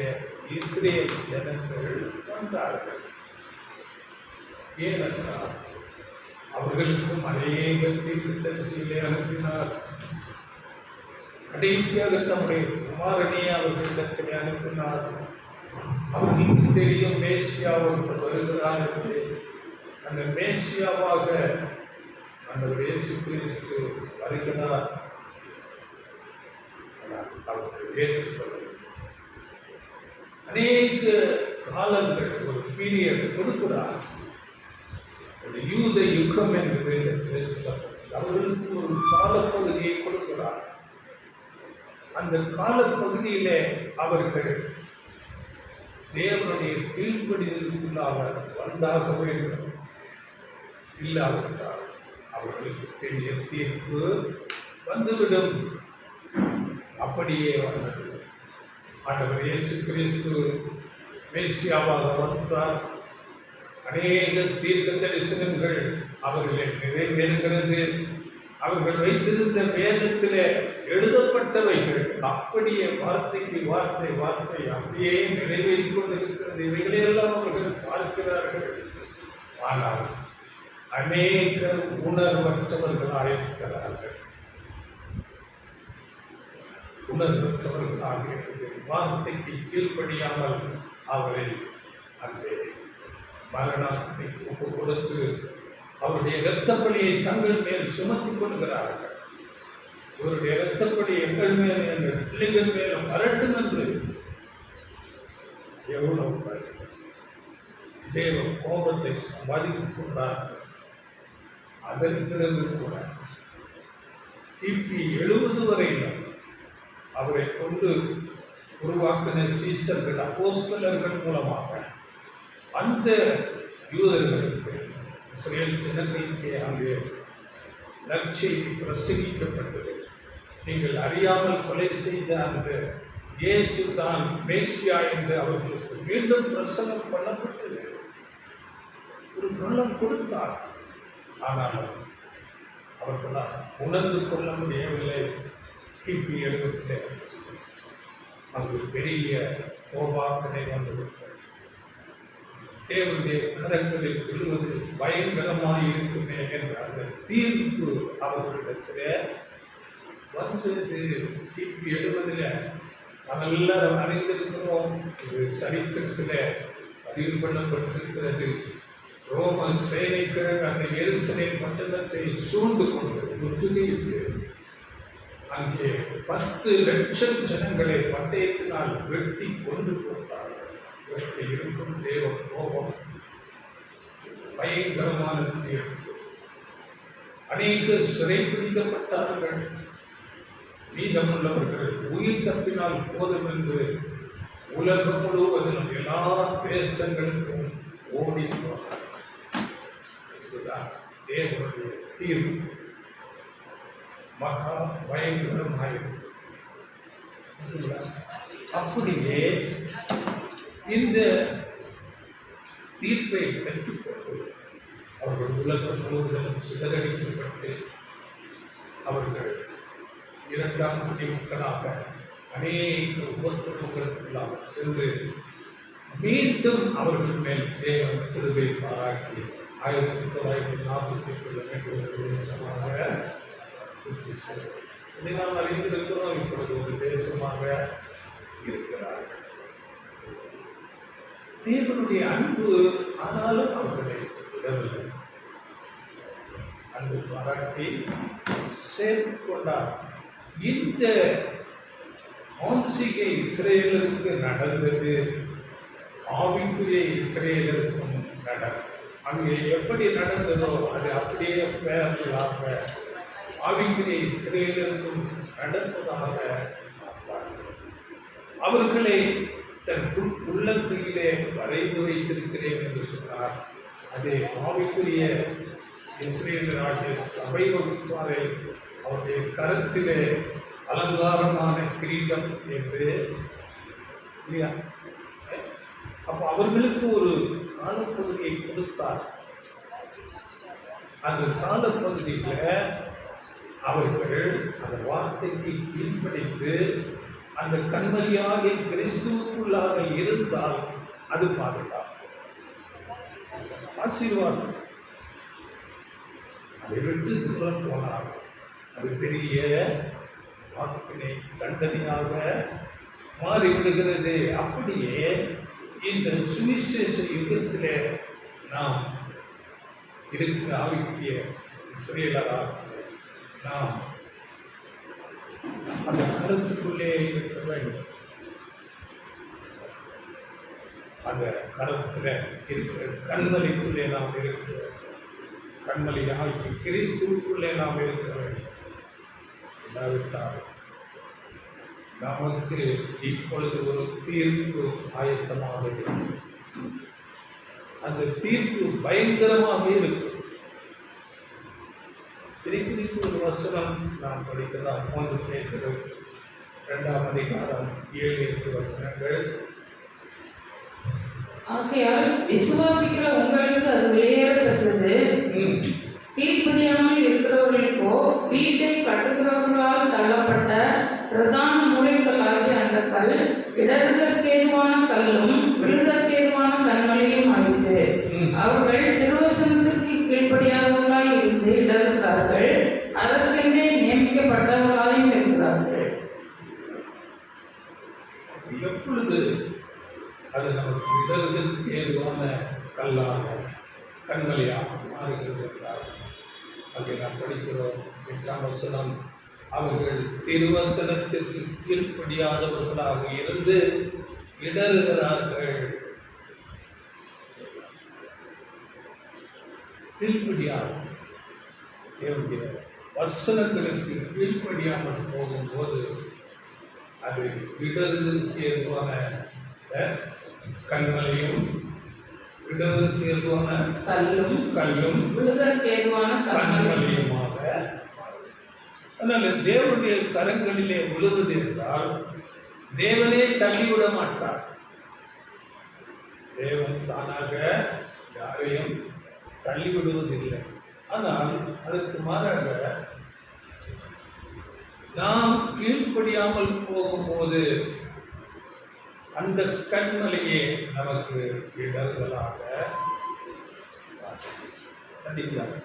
இஸ்ரேல் ஜனங்கள் வந்தார்கள். ஏனென்றால் அவர்களுக்கும் அநேக தீர்க்கதரிசிகளை அனுப்பினார். கடைசியாக தம்முடைய குமாரனையை அவர்களிடத்தில் அனுப்பினார். அவர்களுக்கு தெரியும் மேசியா ஒருவர் வருகிறார் என்று. அந்த மேசியாவாக அந்த இயேசு கிறிஸ்து வருகிறார். அவர்கள் ஏற்றுக்கொள்ள அநேக காலங்கள் ஒரு பீரியட் கொடுக்கிறார். ஒரு யூத யுகம் என்று அவர்களுக்கு ஒரு காலப்பகுதியை கொடுக்கிறார். அந்த காலப்பகுதியிலே அவர்கள் தேவனுடைய கீழ்ப்படிதலுக்குள்ளாக வந்தாக வேண்டும். இல்லாவிட்டால் அவர்களுக்கு பெரிய தீர்ப்பு வந்துவிடும். அப்படியே வந்தது. ஆண்டவர் இயேசு கிறிஸ்து மேசியாவாக வந்தார். அநேக தீர்க்க தரிசனங்கள் அவர்களை நிறைவேறுகிறது. அவர்கள் வைத்திருந்த வேதத்திலே எழுதப்பட்டவைகள் அப்படியே வார்த்தைக்கு வார்த்தை வார்த்தை அப்படியே நிறைவேறிக் கொண்டிருக்கிறது. இவைகளெல்லாம் அவர்கள் பார்க்கிறார்கள். ஆனால் அநேகர் உணர்வற்றவர்களாக இருக்கிறார்கள். உணர்வற்றவர்களாக வார்த்தைக்கு கீழ்ப்படியாமல் அவரை அங்கே மரணத்துக்கு ஒப்பு கொடுத்து அவருடைய இரத்தப்படியை தங்கள் மேல் சுமத்திக் கொள்கிறார்கள். இவருடைய இரத்தப்படி எங்கள் மேல் எங்கள் பிள்ளைகள் மேலும் வரட்டும் என்று எவ்வளவு தேவ கோபத்தை சம்பாதித்துக் கொண்டார்கள். அதன் பிறகு கூட கிபி 70 வரையில் அவரை கொண்டு உருவாக்கின சீசர்கள் அப்போஸ்தலர்கள் மூலமாக அந்த யூதர்களுக்கு இஸ்ரேல் ஜனங்களுக்கு அங்கே நற்செய்தி பிரசங்கிக்கப்பட்டது. நீங்கள் அறியாமல் கொலை செய்த அந்த இயேசு தான் மேசியா என்று அவர்களுக்கு மீண்டும் பிரசங்கம் பண்ணப்பட்டது. ஒரு காலம் கொடுத்தார். ஆனால் அவர்களால் உணர்ந்து கொள்ள முடியவில்லை. கிபி 70 அங்கு பெரிய கோபாக்கனை வந்துவிட்டது. தேவனுடைய கரங்களில் விழுவது பயங்கரமாக இருக்குமே என்ற அந்த தீர்ப்பு அவர்களிடத்தில் வந்தது. கிபி 70 நாம் எல்லாரும் அறிந்திருக்கிறோம். இது சரித்திரத்தில் பதிவு பண்ணப்பட்டிருக்கிறது. ரோம சைனிகர் அந்த எருசலேம் பட்டணத்தை சூழ்ந்து கொண்டு முற்றுகையிட்டு அங்கே 10 லட்சம் ஜனங்களை பட்டயத்தினால் வெட்டி கொண்டு போட்டார்கள். வெட்டி இருக்கும் தேவ கோபம் பயங்கரமான தீர்ப்பு. அநேக சிறைப்பிடிக்கப்பட்டார்கள். மீதமுள்ளவர்கள் உயிர் தப்பினால் போதும் என்று உலகம் முழுவதும் எல்லா தேசங்களுக்கும் ஓடி போனார்கள். இதுதான் தேவனுடைய தீர்ப்பு. மகா பயங்கரமாயிருக்கும். அப்படியே இந்த தீர்ப்பை பெற்றுக்கொண்டு அவர்கள் உலகம் முழுவதும் சிதறடிக்கப்பட்டு அவர்கள் 2ஆம் குடிமக்களாக அநேக உபத்திரவங்களுக்குள்ளாக சென்று மீண்டும் அவர்கள் மேல் தேவன் கிருபை பாராட்டி 1948 தேசமாக இதை நாம் அறிந்திருக்கிறோம். இப்பொழுது ஒரு தேசமாக இருக்கிறார்கள். தேவனுடைய அன்பு ஆனாலும் அவர்களை விடவில்லை. அன்பு பாராட்டி சேர்த்துக் கொண்டார். இந்த மாம்சீக இஸ்ரேலருக்கு நடந்தது ஆவிக்குரிய இஸ்ரேலருக்கும் நடந்தது. அங்கே எப்படி நடந்ததோ அது அப்படியே பேரலாக ஆவிக்குரிய இஸ்ரேலருக்கும் நடந்ததாக அவர்களை தன் உள்ளங்கையிலே வரைந்து வைத்திருக்கிறேன் என்று சொன்னார். அதே ஆவிக்குரிய இஸ்ரேலராகிய சபை வகுப்பாரை அவருடைய கருத்திலே அலங்காரமான கிரீடம் என்று இல்லையா? அப்போ அவர்களுக்கு ஒரு காலப்பகுதியை கொடுத்தார். அந்த காலப்பகுதியில் அவர்கள் அந்த வார்த்தைக்கு கீழ்ப்படித்து அந்த கண்மணியாக கிறிஸ்துவுக்குள்ளாக இருந்தால் அது பாதுகாப்பு, ஆசீர்வாதம். அதை விட்டு தூரம் போனால் அது பெரிய வாக்கினை தண்டனையாக மாறிவிடுகிறது. அப்படியே இந்த சுவிசேஷ யுகத்திலே நாம் இருக்கிற ஆவிக்குரிய இஸ்ரேலராக நாம் அந்த கருத்துக்குள்ளே இருக்க வேண்டும். அந்த கருத்தில் இருக்கிற கண்மலைக்குள்ளே நாம் இருக்கிற கண்மலை ஆகிய கிறிஸ்துவுக்குள்ளே நாம் இருக்க வேண்டும். இல்லாவிட்டால் நமக்கு இப்பொழுது ஒரு தீர்ப்பு ஆயத்தமாக இருக்கும். அந்த தீர்ப்பு பயங்கரமாக இருக்கும். இதை குறித்து ஒரு வசனம் நாம் படிக்கலாம். 1 பேதுரு 2ஆம் அதிகாரம் 7-8 வசனங்கள். ஆகையால் விசுவாசிக்கிற உங்களுக்கு அது வெளியேறப்பட்டது. கீழ்ப்படியாமல் இருக்கிறவர்களுக்கோ வீட்டை கட்டுகிறவர்களால் தள்ளப்பட்ட பிரதான மூலைக்கல்லாகிய அந்த கல் இடறுதற்கேதுவான கல்லும் விழுதற்கேதுவான கண்மலையும் ஆயிற்று. அவர்கள் திருவசனத்திற்கு கீழ்ப்படியாதவர்களாய் இருந்து இடறுகிறார்கள், அதற்கென்றே நியமிக்கப்பட்டவர்களாயும் இருக்கிறார்கள். எப்பொழுது அது நமக்கு இடறுதற்கு ஏதுவான கல்லாக கண்மலையாக மாறுகிறது என்றால் அங்கே நாம் படிக்கிறோம் 8ஆம் வசனம், அவர்கள் திருவசனத்திற்கு கீழ்ப்படியாதவர்களாக இருந்து இடறுகிறார்கள். கீழ்ப்படியாத தேவனுடைய வசனங்களுக்கு கீழ்ப்படியாமல் போகும்போது அது இடறுதற்கு ஏதுவான கண்மலையும் இடறுதற்கு ஏதுவான கல்லும் விழுதற்கேதுவான கண்மலையுமாக. அதனால தேவனுடைய கரங்களிலே விழுவது என்றால் தேவனே தள்ளிவிட மாட்டார். தேவன் தானாக யாரையும் தள்ளிவிடுவதில்லை. ஆனால் அதற்கு மாறாக நாம் கீழ்ப்படியாமல் போகும்போது அந்த கண்மலையே நமக்கு இடர்களாக நடிக்கிறார்.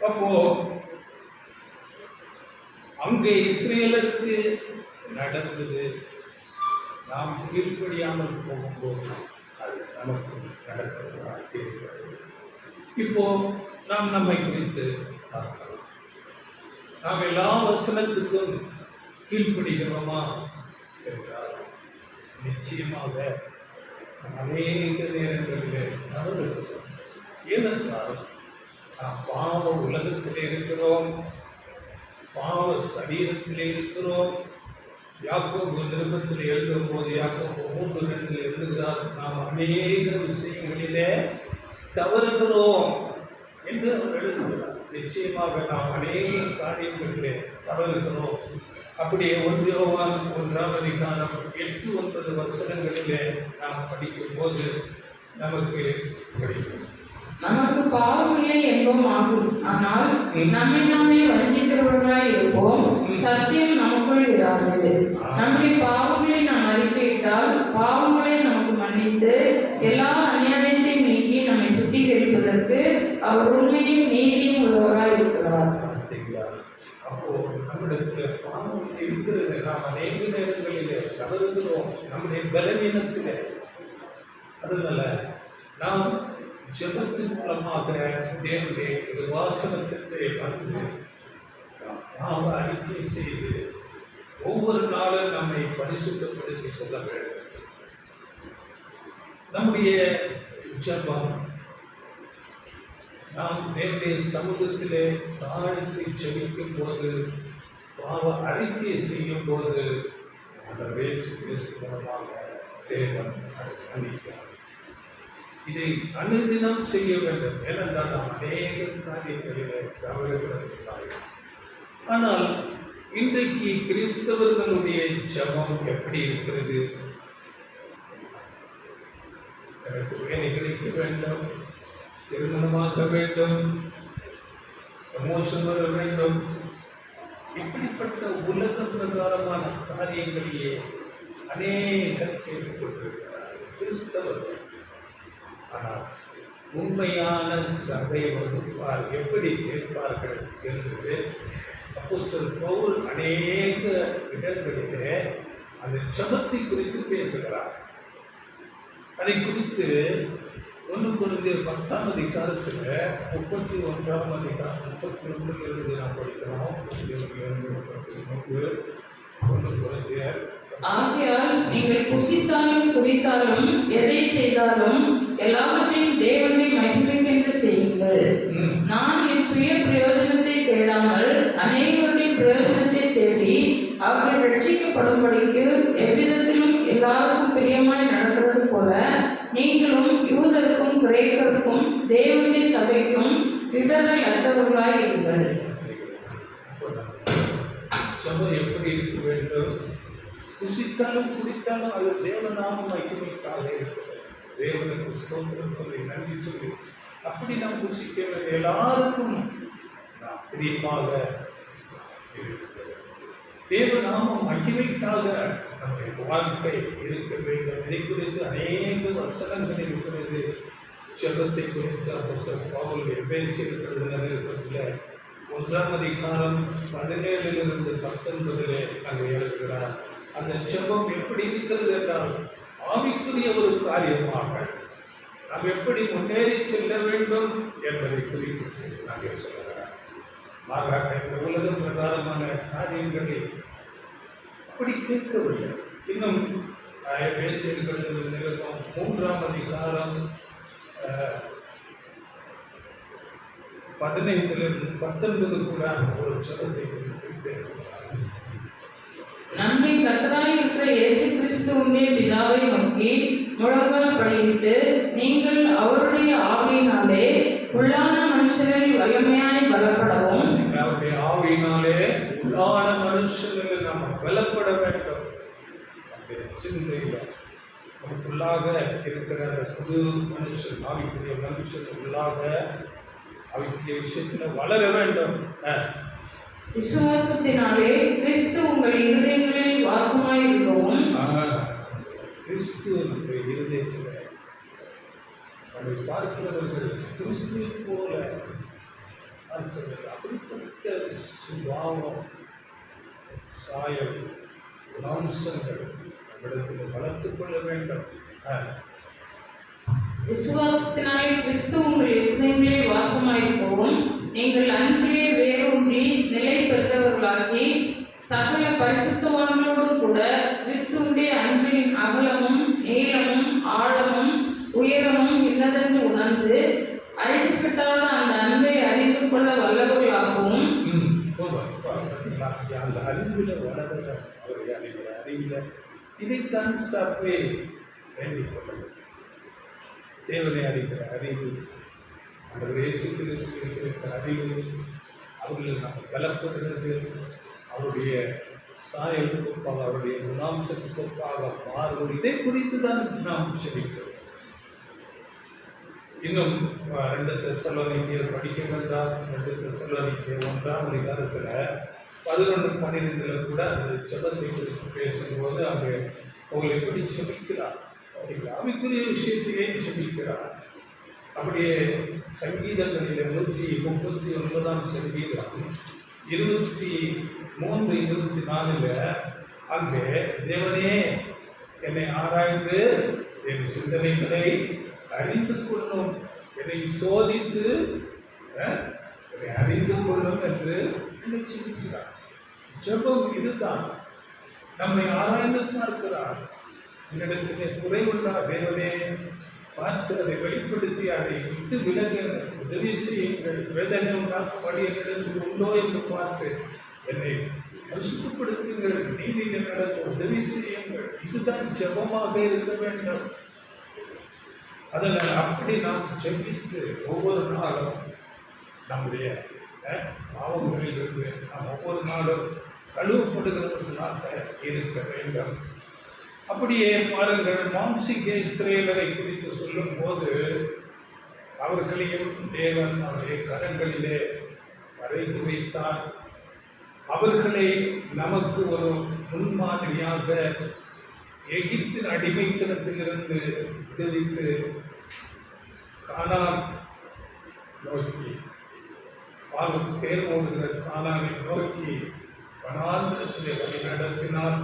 அப்போ அங்கே இஸ்ரேலுக்கு நடந்தது, நாம் கீழ்ப்படியாமல் போகும்போது அது நமக்கு நடக்கிறதாக இருக்கிறது. இப்போ நாம் நம்மை குறித்து பார்க்கலாம். நாம் எல்லா வசனத்துக்கும் கீழ்ப்படுகிறோமா என்றால் நிச்சயமாக அநேக நேரங்களில் தவறுகிறோம். ஏனென்றால் நாம் பாவ உலகத்தில் இருக்கிறோம், பாவ சரீரத்தில் இருக்கிறோம். யாக்கோபு நிருபத்தில் எழுதும் போது யாக்கோபு 3:2 எழுதுகிறார், நாம் அநேக விஷயங்களிலே தவறுகிறோம் என்று அவர் எழுதுகிறார். நிச்சயமாக நாம் அநேக காரியங்களிலே தவறுகிறோம். அப்படியே 1 யோவான் 1ஆம் அதிகாரம் 8-9 வசனங்களிலே நாம் படிக்கும் போது நமக்கு கிடைக்கும். நமக்கு பாவமில்லை என்போம் ஆகும், ஆனால் நம்மை நாமே வஞ்சிக்கிறவர்களாய் இருப்போம், சத்தியம் நமக்குள் இராது. நம்முடைய பாவங்களை நாம் அறிக்கையிட்டால் பாவங்களை நமக்கு மன்னித்து எல்லா அநியாயத்தையும் நீக்கி நம்மை சுத்திகரிப்பதற்கு அவர் உண்மையும் நீதியும் உள்ளவராய் இருக்கிறார். அப்போ நம்மிடத்துல பாவம் இருக்கிறது. நாம் அநேக நேரங்களிலே தவறுகிறோம் நம்முடைய பலவீனத்திலே. அதனால நாம் ஜெபத்தின் மூலமாக தேவனுடைய வாசனத்திலே வந்து நாம் அறிக்கை செய்து ஒவ்வொரு நாளும் நம்மை பரிசுத்தப்படுத்திக் கொள்ள வேண்டும். நம்முடைய ஜெபம் நாம் தேவனுடைய சமூகத்திலே தாழ்த்தி ஜெபிக்கும் போது, பாவ அறிக்கை செய்யும் போது அந்த இயேசு கிறிஸ்து மூலமாக தேவன் அளிக்கிறார். இதை அனுதினம் செய்ய வேண்டும். ஏனென்றால் நாம் அநேக காரியங்களிலே தவறுகிறார்கள். ஆனால் இன்றைக்கு கிறிஸ்தவர்களுடைய ஜெபம் எப்படி இருக்கிறது? எனக்கு வேலை கிடைக்க வேண்டும், திருமணமாக வேண்டும், ப்ரமோஷன் வர வேண்டும், இப்படிப்பட்ட உலக பிரகாரமான காரியங்களையே அநேகர் கேட்டுக்கொண்டிருக்கிறார் கிறிஸ்தவர்கள். ஆனால் உண்மையான சபை வகுப்பார் எப்படி கேட்பார்கள் என்று அப்போஸ்தலர் பவுல் அநேக இடங்களிலே அந்த ஜெபத்தை குறித்து பேசுகிறார். அதை குறித்து 1 கொரிந்தியர் 10ஆம் அதிகாரத்தில் 31ஆம் அதிகாரம் 31 நாம் படிக்கிறோம். 1 கொரிந்தியர். ஆகையால் நீங்கள் புசித்தாலும் குடித்தாலும் எதை செய்தாலும் எல்லாவற்றையும் தேவனை மகிமைக்கென்று செய்யுங்கள். நான் என் சுய பிரயோஜனத்தை தேடாமல் அநேகருடைய பிரயோஜனத்தை தேடி அவர்கள் ரட்சிக்கப்படும்படிக்கு எவ்விதத்திலும் எல்லாருக்கும் பிரியமாய் நடக்கிறது போல நீங்களும் யூதருக்கும் கிரேக்கருக்கும் தேவனுடைய சபைக்கும் இடரல் அற்றவர்களாய் இருங்கள். சபை எப்படி இருக்க வேண்டும்? புசித்தாலும் குடித்தாலும் அது தேவநாமம் மகிமைக்காக இருக்கிறது. தேவனுக்கு ஸ்தோத்திரம் சொல்லி நன்றி சொல்லி அப்படி நாம் புசிக்க வேண்டும். எல்லாருக்கும் நாம் பிரியமாக இருக்கிறது. தேவநாமம் மகிமைக்காக நம்முடைய வாழ்க்கை இருக்க வேண்டும். இதை குறித்து அநேக வசனங்கள் இருக்கிறது. ஜெபத்தை குறித்து அப்போஸ்தலர் பவுல் எபேசியர் எழுதின நிருபத்தில் 1ஆம் அதிகாரம் 17 - 19 அங்கே எழுதுகிறார். அந்த ஜெபம் எப்படி இருக்கிறது என்றால் ஆவிக்குரிய ஒரு காரியமாக நாம் எப்படி முன்னேறி செல்ல வேண்டும் என்பதை குறித்து அங்கே சொல்லுகிறார். மாறாக இந்த உலக பிரகாரமான காரியங்களை அப்படி கேட்கவில்லை. இன்னும் எபேசியர் நிருபம் 3ஆம் அதிகாரம் 15 - 19 கூட ஒரு ஜெபத்தை குறித்து பேசுகிறார். நம்மை கர்த்தராய் இருக்கிற இயேசு கிறிஸ்துவின் பிதாவை நோக்கி முழங்கால் படியிட்டு நீங்கள் அவருடைய ஆவியினாலே உள்ளான மனுஷரில் வல்லமையாய் பலப்படவும். அவருடைய ஆவியினாலே உள்ளான மனுஷனில் நாம் பலப்பட வேண்டும். சிந்தையில் நமக்குள்ளாக இருக்கிற புது மனுஷன், ஆவிக்குரிய மனுஷன் உள்ளாக ஆவிக்குரிய விஷயத்தில் வளர வேண்டும். விசுவாசத்தினாலே கிறிஸ்து உங்கள் இருதயங்களில் வாசமாயிருக்கவும். கிறிஸ்து நம்முடைய இருதயத்தில் நம்மை பார்க்கிறவர்கள் கிறிஸ்துவை போல பார்க்கிறது. அப்படிப்பட்ட சுபாவம், சாயம், அம்சங்கள் நம்மிடத்தில் வளர்த்துக் கொள்ள வேண்டும். விசுவாசத்தினாலே கிறிஸ்து உங்கள் இருதயங்களில் வாசமாயிருக்கவும் நீங்கள் அன்பிலே வேரூன்றி நிலை பெற்றவர்களாகி சகல பரிசுத்தவான்களோடு கூட கிறிஸ்துவுடைய அன்பின் அகலமும் நீளமும் ஆழமும் உயரமும் இன்னதென்று உணர்ந்து அறிவுக்கிட்டாத அந்த அன்பை அறிந்து கொள்ள வல்லவர்களாகவும். அந்த அறிவில் வளர்கிற அவருடைய அறிவில் இதைத்தான் சபை வேண்டிக் கொள்ள வேண்டும். தேவனை அறிகிற அறிவு, அந்த இயேசு கிறிஸ்து இருக்கிற அறிவு, அவர்களில் நாம் பலப்படுகிறது. அவருடைய சாயலுக்கு ஒப்பாக, அவருடைய குணாம்சத்துக்கு ஒப்பாக மாறுவது. இதை குறித்து தான் நாம் செபிக்கிறோம். இன்னும் 2 தெசலோனிக்கேயர் படிக்க வேண்டாம். 2 தெசலோனிக்கேயர் 1ஆம் அதிகாரத்தில் 11-12 கூட அந்த ஜெபத்தை குறித்து பேசும்போது அங்கே அவங்களை எப்படி செபிக்கிறார், ஆவிக்குரிய விஷயத்தையே செபிக்கிறார். அப்படியே சங்கீதங்களில் 139ஆம் சங்கீதம் 23-24 அங்கே தேவனே என்னை ஆராய்ந்து என் சிந்தனைகளை அறிந்து கொள்ளும், என்னை சோதித்து என்னை அறிந்து கொள்ளும் என்று செபிக்கிறார். ஜெபம் இதுதான். நம்மை ஆராய்ந்து பார்க்கிறார். என்னிடத்திலே குறைவுள்ளா தேவனே பார்த்து அதை வெளிப்படுத்தி அதை விட்டு விலக உதவி செய்யுங்கள். வேதனை உண்டாக்கும்படி என்னிடத்தில் உண்டோ என்று பார்த்து என்னை பரிசுத்தப்படுத்துங்கள். நீதியில் நடக்க உதவி செய்யுங்கள். இதுதான் ஜெபமாக இருக்க வேண்டும். அதில் அப்படி நாம் ஜெபித்து ஒவ்வொரு நாளும் நம்முடைய பாவங்களில் இருந்து நாம் ஒவ்வொரு நாளும் கழுவப்படுகிறவர்களாக இருக்க வேண்டும். அப்படியே பாருங்கள், மாம்சீக இஸ்ரவேலரை குறித்து சொல்லும் போது அவர்களையும் தேவன் அவருடைய கரங்களிலே வரைந்து வைத்தார். அவர்களை நமக்கு ஒரு முன்மாதிரியாக எகிப்தின் அடிமைத்தனத்திலிருந்து விடுவித்து கானான் நோக்கி, பாலும் தேர் ஓடுகிற கானானை நோக்கி வனாந்திரத்திலே வழி நடத்தினார்.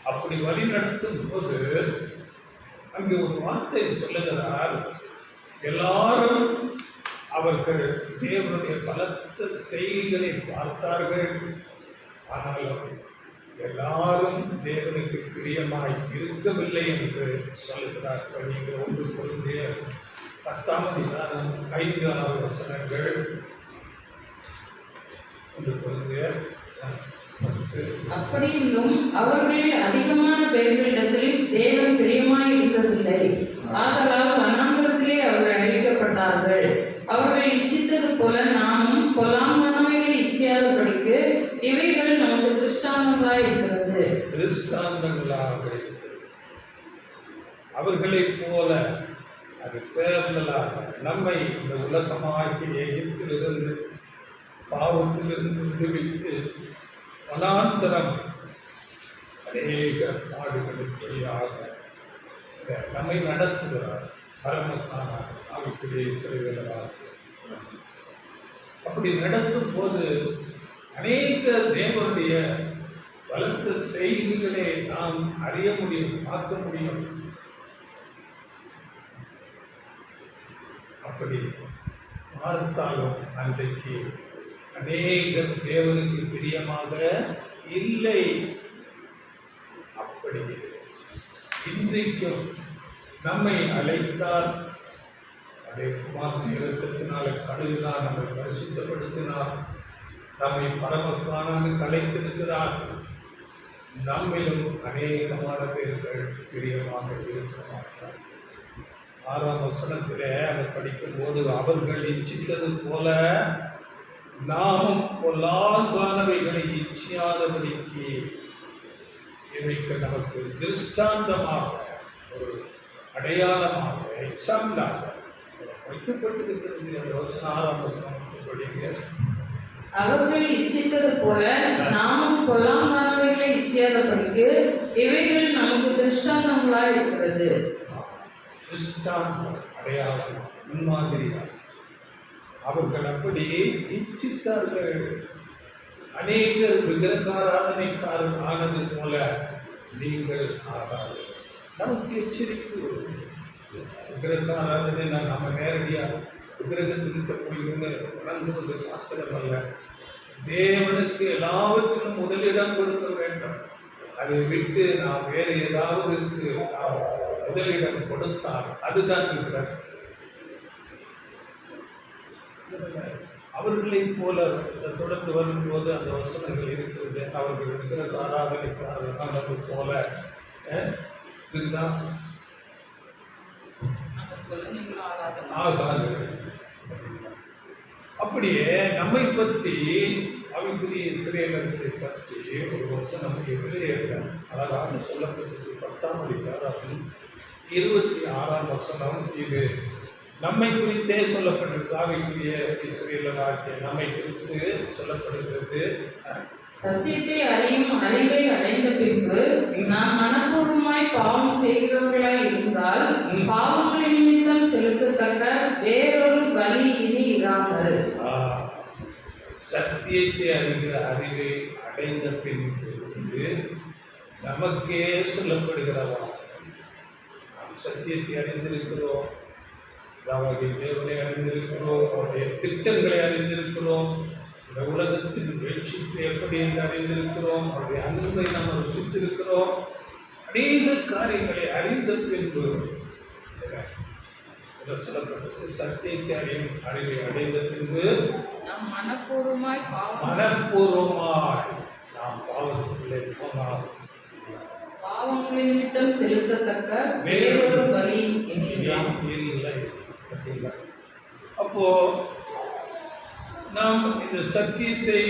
அப்படி வழி நடத்தும் போது அங்கே ஒரு வார்த்தை சொல்லுகிறார், எல்லாரும் அவர்கள் தேவனுடைய பலத்த செய்திகளை பார்த்தார்கள், ஆனாலும் எல்லாரும் தேவனுக்கு பிரியமாய் இருக்கவில்லை என்று சொல்லுகிறார்கள். நீங்கள் 1 கொரிந்தியர் 10:5-6 வசனங்கள். 1 கொரிந்தியர் 10. அப்படியும் அவர்களில் அதிகமான பேர்களிடத்தில் தேவன் பிரியமாய் இருக்கவில்லை. ஆதலால் வனாந்தரத்திலே அவர்கள் அழிக்கப்பட்டார்கள். அவர்கள் இச்சித்தது போல நாமும் பொல்லாங்கானவைகளை இச்சியாதபடிக்கு இவைகள் நமக்கு திருஷ்டாந்தங்களாய் இருக்கிறது. திருஷ்டாந்தங்களாக இருக்கிறது. அவர்களைப் போல அது பேரலாக நம்மை இந்த உலகமாகிய எகிப்திலிருந்து பாவத்திலிருந்து விடுவித்து வனாந்தரம் அநேக பாடுகளுக்குள்ளாக நம்மை நடத்துகிறார். பரமக்கான ஆவிக்குரிய இஸ்ரவேலராக அப்படி நடத்தும் போது அநேக தேவனுடைய பலத்த செய்திகளை நாம் அறிய முடியும், பார்க்க முடியும். அப்படி பார்த்தாலும் அன்றைக்கு அநேக தேவனுக்கு பிரியமாக இல்லை. அப்படி இன்றைக்கும் நம்மை அழைத்தார், அதை இறக்கத்தினால கழுவினார், நம்மை பரிசுத்தப்படுத்தினார், நம்மை பரமக்கான அழைத்திருக்கிறார். நம்மிலும் அநேகமான பேர்கள் பிரியமாக இருக்க மாட்டார். 6ஆம் வசனத்திலே அதை படிக்கும் போது, அவர்கள் இச்சித்தது போல நாமும் பொல்லாங்கானவைகளை இச்சியாதபடிக்கு இவைக்கு நமக்கு திருஷ்டாந்தமாக ஒரு அடையாளமாக எக்ஸாம்பிளாக வைக்கப்பட்டிருக்கிறது. அந்த வசனம் 6ஆம் வசனம் படிங்க. அவர்கள் இச்சித்தது போல நாமும் பொல்லாங்கானவைகளை இச்சியாதபடிக்கு இவைகள் நமக்கு திருஷ்டாந்தங்களாய் இருக்கிறது. திருஷ்டாந்தம், அடையாளம், முன்மாதிரியாக அவர்கள் அப்படி இச்சித்தார்கள். அநேகர் விக்கிரகாராதனைக்காரர் ஆனது போல நீங்கள் ஆகாது. நமக்கு எச்சரிப்பு. விக்கிரகாராதனை நம்ம நேரடியாக விக்கிரகத்திற்கு போயிருந்து உணர்ந்துவது மாத்திரமல்ல, தேவனுக்கு எல்லாவற்றிலும் முதலிடம் கொடுக்க வேண்டும். அதை விட்டு நாம் வேறு ஏதாவது நாம் முதலிடம் கொடுத்தால் அதுதான் விக்கிரகம். அவர்களைப் போல தொடர்ந்து வரும்போது அந்த வசனங்கள் இருக்கிறது. அவர்கள் விக்கிரக ஆராதனைக்காரர்கள் போல ஆகாது. அப்படியே நம்மை பற்றி அவைக்குரிய இஸ்ரவேலர்களை பற்றி ஒரு வசனம் எபிரேயர்கள் அழகாக சொல்லப்பட்டது. 10ஆம் அதிகாரம் 26ஆம் வசனம். இது நம்மை குறித்தே சொல்லப்பட்டிருக்கு. அவைக்குரிய இஸ்ரவேலராகிய நம்மை குறித்து சொல்லப்படுகிறது. சத்தியத்தை அறியும் அறிவை அடைந்த பின்பு நாம் மனப்பூர்வமாய் பாவம் செய்கிறவர்களாய் இருந்தால் பாவங்களின் நிமித்தம் செலுத்தத்தக்க வேறொரு பலி இனி இராமல். சத்தியத்தை அறிகிற அறிவை அடைந்த பின்பு நமக்கே சொல்லப்படுகிறவா, நாம் சத்தியத்தை அறிந்திருக்கிறோம், அதாவது தேவனை அறிந்திருக்கிறோம், அவருடைய திட்டங்களை அறிந்திருக்கிறோம், இந்த உலகத்தின் வெற்றிக்கு எப்படி என்று அறிந்திருக்கிறோம், அவருடைய அன்பை நாம் ருசித்திருக்கிறோம். அநேக காரியங்களை அறிந்த பின்பு சொல்லப்பட்டது சத்தியத்தை அறியும் அறிவை அடைந்த பின்பு மனப்பூர்வமாய் நாம் பாவத்துக்குள்ளே போனால் பாவங்களின் நிமித்தம் செலுத்தத்தக்க வேறொரு பலி இல்லை. அப்போ நாம் இந்த சத்தியத்தை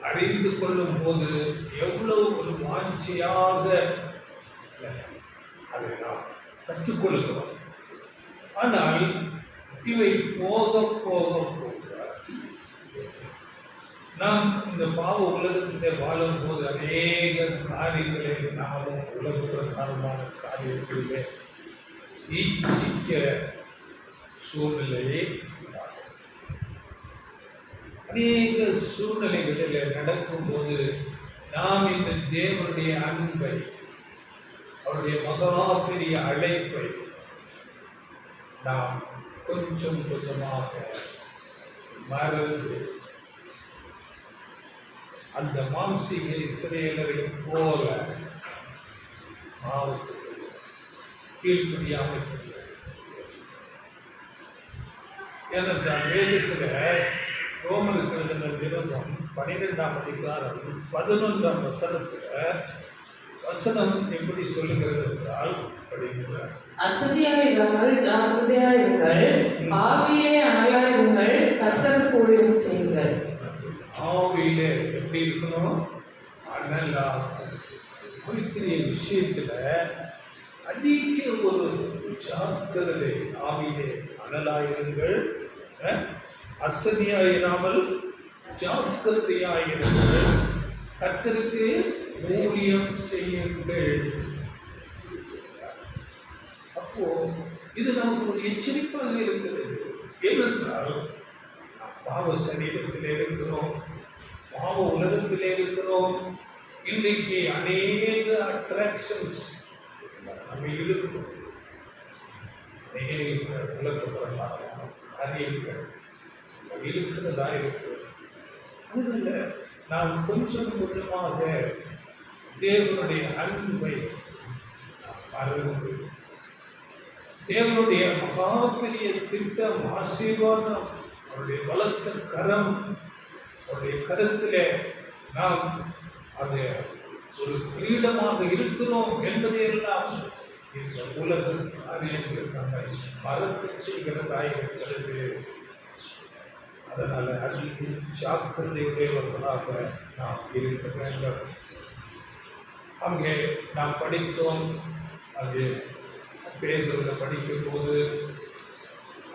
அறிந்து கொள்ளும் போது எவ்வளவு ஒரு வாஞ்சியாக அதை நாம் கற்றுக்கொள்கிறோம். ஆனால் இவை போக போக போக நாம் இந்த பாவ உலகத்திலே வாழும் போது அநேக காரியங்களை நாமும் உலக பிரகாரமான காரியங்களிலே ஈச்சிக்கிற சூழ்நிலையை அநேக சூழ்நிலைகளில் நடக்கும்போது நாம் இந்த தேவனுடைய அன்பை, அவருடைய அவருடைய மகா பெரிய அழைப்பை நாம் கொஞ்சம் கொஞ்சமாக மறந்து அந்த மாம்சீக இஸ்ரவேலரை போல பாவத்துக்கு கீழ்ப்படியாமல் இருக்கிறது. ஏனென்றால் வேதத்தில் ரோமருக்கு எழுதின நிருபம் 12ஆம் அதிகாரம் 11ஆம் வசனம் எப்படி சொல்லுகிறது என்றால், படிக்கிறார், அசதியாயிராமல் ஜாக்கிரதையாயிருங்கள், ஆவியிலே அனலாயிருங்கள், கர்த்தருக்கு ஊழியம் செய்யுங்கள். ஆவியிலே எப்படி இருக்கணும்? அனலா. ஆவிக்குரிய விஷயத்துல அதிக ஒரு ஜாக்கிரதை. ஆவியிலே அனலாயிருங்கள், அசதியாயிராமல் ஜாக்கிரதையாயிருங்கள், கர்த்தருக்கு ஊழியம் செய்யுங்கள். அப்போ இது நமக்கு ஒரு எச்சரிப்பாக இருக்கிறது. ஏனென்றால் பாவ சரீரத்திலே இருக்கிறோம், பாவ உலகத்திலே இருக்கிறோம். இன்றைக்கு அநேக அட்ராக்ஷன்ஸ் நம்ம இருக்கிறோம், அநேக உலகப்படலாம் காரியங்கள் இருக்கிறதா இருக்கிறது. அதனால நாம் கொஞ்சம் கொஞ்சமாக தேவனுடைய அன்பை மறந்து, தேவனுடைய மகா பெரிய திட்டம், ஆசீர்வாதம், அவருடைய பலத்த கரம், அவருடைய கருத்திலே நாம் அது ஒரு கிரீடமாக இருக்கிறோம் என்பதையெல்லாம் இந்த உலக காரியங்கள் நம்மை மறக்க செய்கிறதாய் இருக்கிறது. அதனால் அதிக ஜாக்கிரதையுடையவர்களாக நாம் இருக்க வேண்டும். அங்கே நாம் படித்தோம், அங்கே பேருந்தில் படிக்கும் போது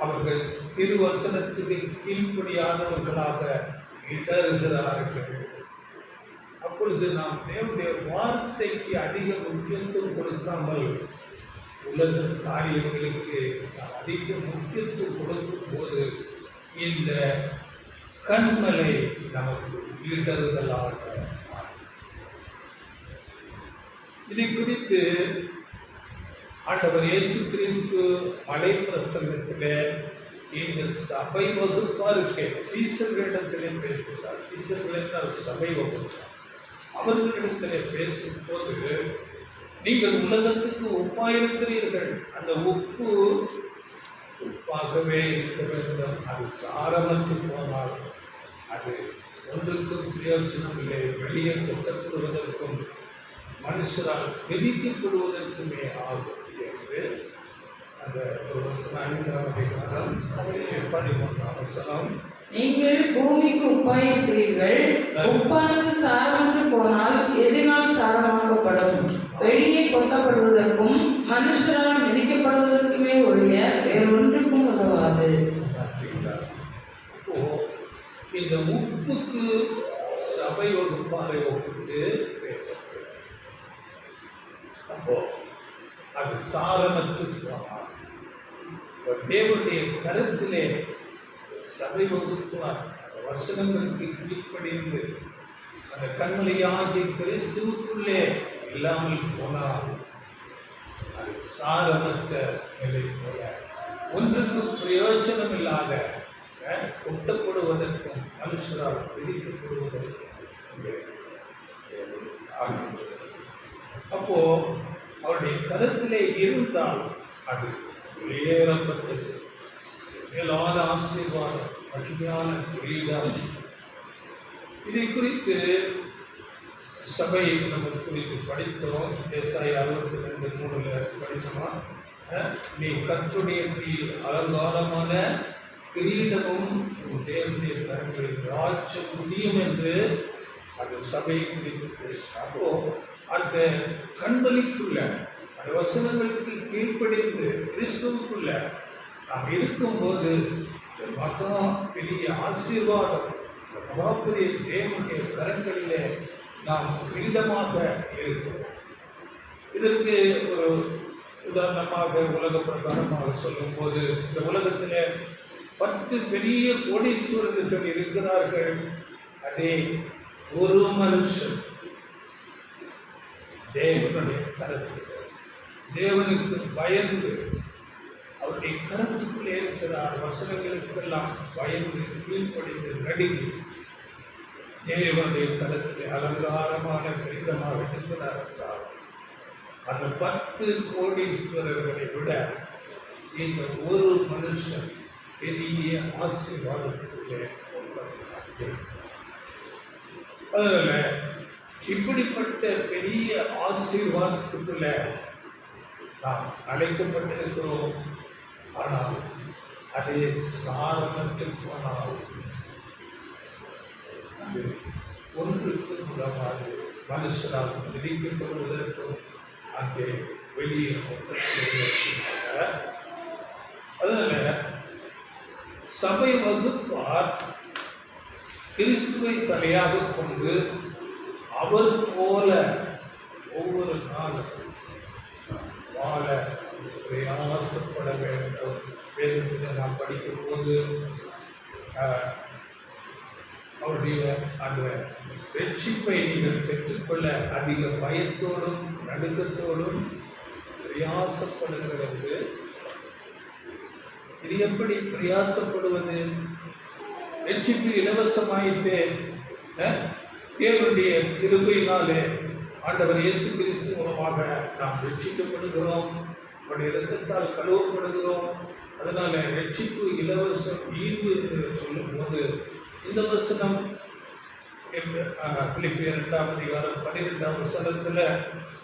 அவர்கள் திருவசனத்துக்கு கீழ்ப்படியாதவர்களாக இடறுகிறார்கள். அப்பொழுது நாம் தேவனுடைய வார்த்தைக்கு அதிக முக்கியத்துவம் கொடுக்காமல் உலக காரியங்களுக்கு நாம் அதிக முக்கியத்துவம் கொடுக்கும் போது இந்த கண்மலை நமக்கு இடறுதலாக. இதை குறித்து ஆண்டவர் இயேசு கிறிஸ்து மலை பிரசங்கத்திலே இந்த சபை வகுப்பாருக்கு சீசர்களிடத்திலே பேசுகிறார். சீசர்கள் என்றால் சபை வகுப்பார். அவர்களிடத்திலே பேசும்போது, நீங்கள் உலகத்துக்கு ஒப்பாயிருக்கிறீர்கள், அந்த உப்பு உப்பாகவே இருக்க வேண்டும், அது சாரமற்று போனால் அது ஒன்றுக்கும் பிரயோஜனம் இல்லை, வெளியே கொட்டப்படுவதற்கும் மனுஷரால் விதிக்கப்படுவதற்குமே ஆகும் என்று அந்த ஒரு வசனம் 5ஆம் அதிகாரம் 13ஆம் வசனம். நீங்கள் பூமிக்கு உப்பாயிருக்கிறீர்கள், உப்பானது சாரமற்று போனால் எதினால் சாரமாக்கப்படும், வெளியே கொட்டப்படுவதற்கும் மனுஷரால் மிதிக்கப்படுவதற்குமே ஒழிய வேறொன்றுக்கும் உதவாது. இந்த உப்புக்கு சபை வகுப்பாரை ஒப்பிட்டு பேசப்படுகிறது. அப்போ அது சாரமற்று போனால் தேவனுடைய கருத்திலே சபை வகுப்பார் அந்த வசனங்களுக்கு கீழ்ப்படிந்து அந்த கண்மலையாகிய கிறிஸ்துவுக்குள்ளே இல்லாமல் போனால் அது சாரமற்ற நிலை போல, ஒன்றுக்கு பிரயோஜனம் இல்லாத, கொட்டப்படுவதற்கும் மனுஷரால் விதிக்கப்படுவதற்கும் ஆகின்றது. அப்போ அவருடைய கருத்திலே இருந்தால் அது வெளியேறப்பட்டது, மேலான ஆசீர்வாதம், மகிமையான கிரீடம். இதை குறித்து சபை நம்ம குறித்து படித்தோம். ஏசாயா 62:3 படித்தோமா, நீ கர்த்தருடைய அலங்காரமான கிரீடமும் தேவனுடைய கரங்களில் ராஜ முடியும் என்று அது சபையை குறித்து. அப்போ அந்த கண்மொழிக்குள்ள அந்த வசனங்களுக்கு கீழ்ப்படிந்து கிறிஸ்துவுக்குள்ள நாம் இருக்கும்போது மகா பெரிய ஆசீர்வாதம், மகா பெரிய தேவனுடைய கரங்களிலே நாம் கிரீடமாக இருக்கிறோம். இதற்கு ஒரு உதாரணமாக உலக பிரகாரமாக சொல்லும்போது, இந்த உலகத்தில் 10 பெரிய கோடீஸ்வரர்கள் இருக்கிறார்கள். அதே ஒரு மனுஷன் தேவனுடைய கரத்தில் தேவனுக்கு பயந்து அவருடைய கருத்துக்குள்ளே இருக்கிறார். வசனங்களுக்கெல்லாம் பயந்து கீழ்ப்படிந்து நடுங்கி தேவனுடைய கருத்தை அலங்காரமான கடிதமாக இருக்கிறார் என்றார். அந்த 10 கோடீஸ்வரர்களை விட இந்த ஒரு மனுஷன் பெரிய ஆசீர்வாதத்துக்குள்ளே உட்படுகிறார். அதனால இப்படிப்பட்ட பெரிய ஆசீர்வாதத்துக்குள்ள நாம் அழைக்கப்பட்டிருக்கிறோம். ஆனால் அதே சாரணத்து போனால் அது ஒன்றுக்கு உதவாது. மனுஷரால் விதிக்கப்படுவதற்கும் அங்கே வெளியே அதனால சபை வகுப்பார் கிறிஸ்துவை தலையாக கொண்டு அவர் போல ஒவ்வொரு நாளும் வாழ பிரயாசப்பட வேண்டும். வேதத்தில் நாம் படிக்கும் போது அவருடைய அந்த ரட்சிப்பை நீங்கள் பெற்றுக்கொள்ள அதிக பயத்தோடும் நடுக்கத்தோடும் பிரயாசப்படுகிறது. இது எப்படி பிரயாசப்படுவது? ரட்சிப்பு இலவசமாயிட்டே தேவனுடைய கிருபையினாலே ஆண்டவர் இயேசு கிறிஸ்து மூலமாக நாம் ரட்சிக்கப்படுகிறோம். அவருடைய இரத்தத்தால் கழுவப்படுகிறோம். அதனால ரட்சிப்பு இலவசம் ஈவு என்று சொல்லும் போது இந்த வசனம் பிலிப்பியர் 2:12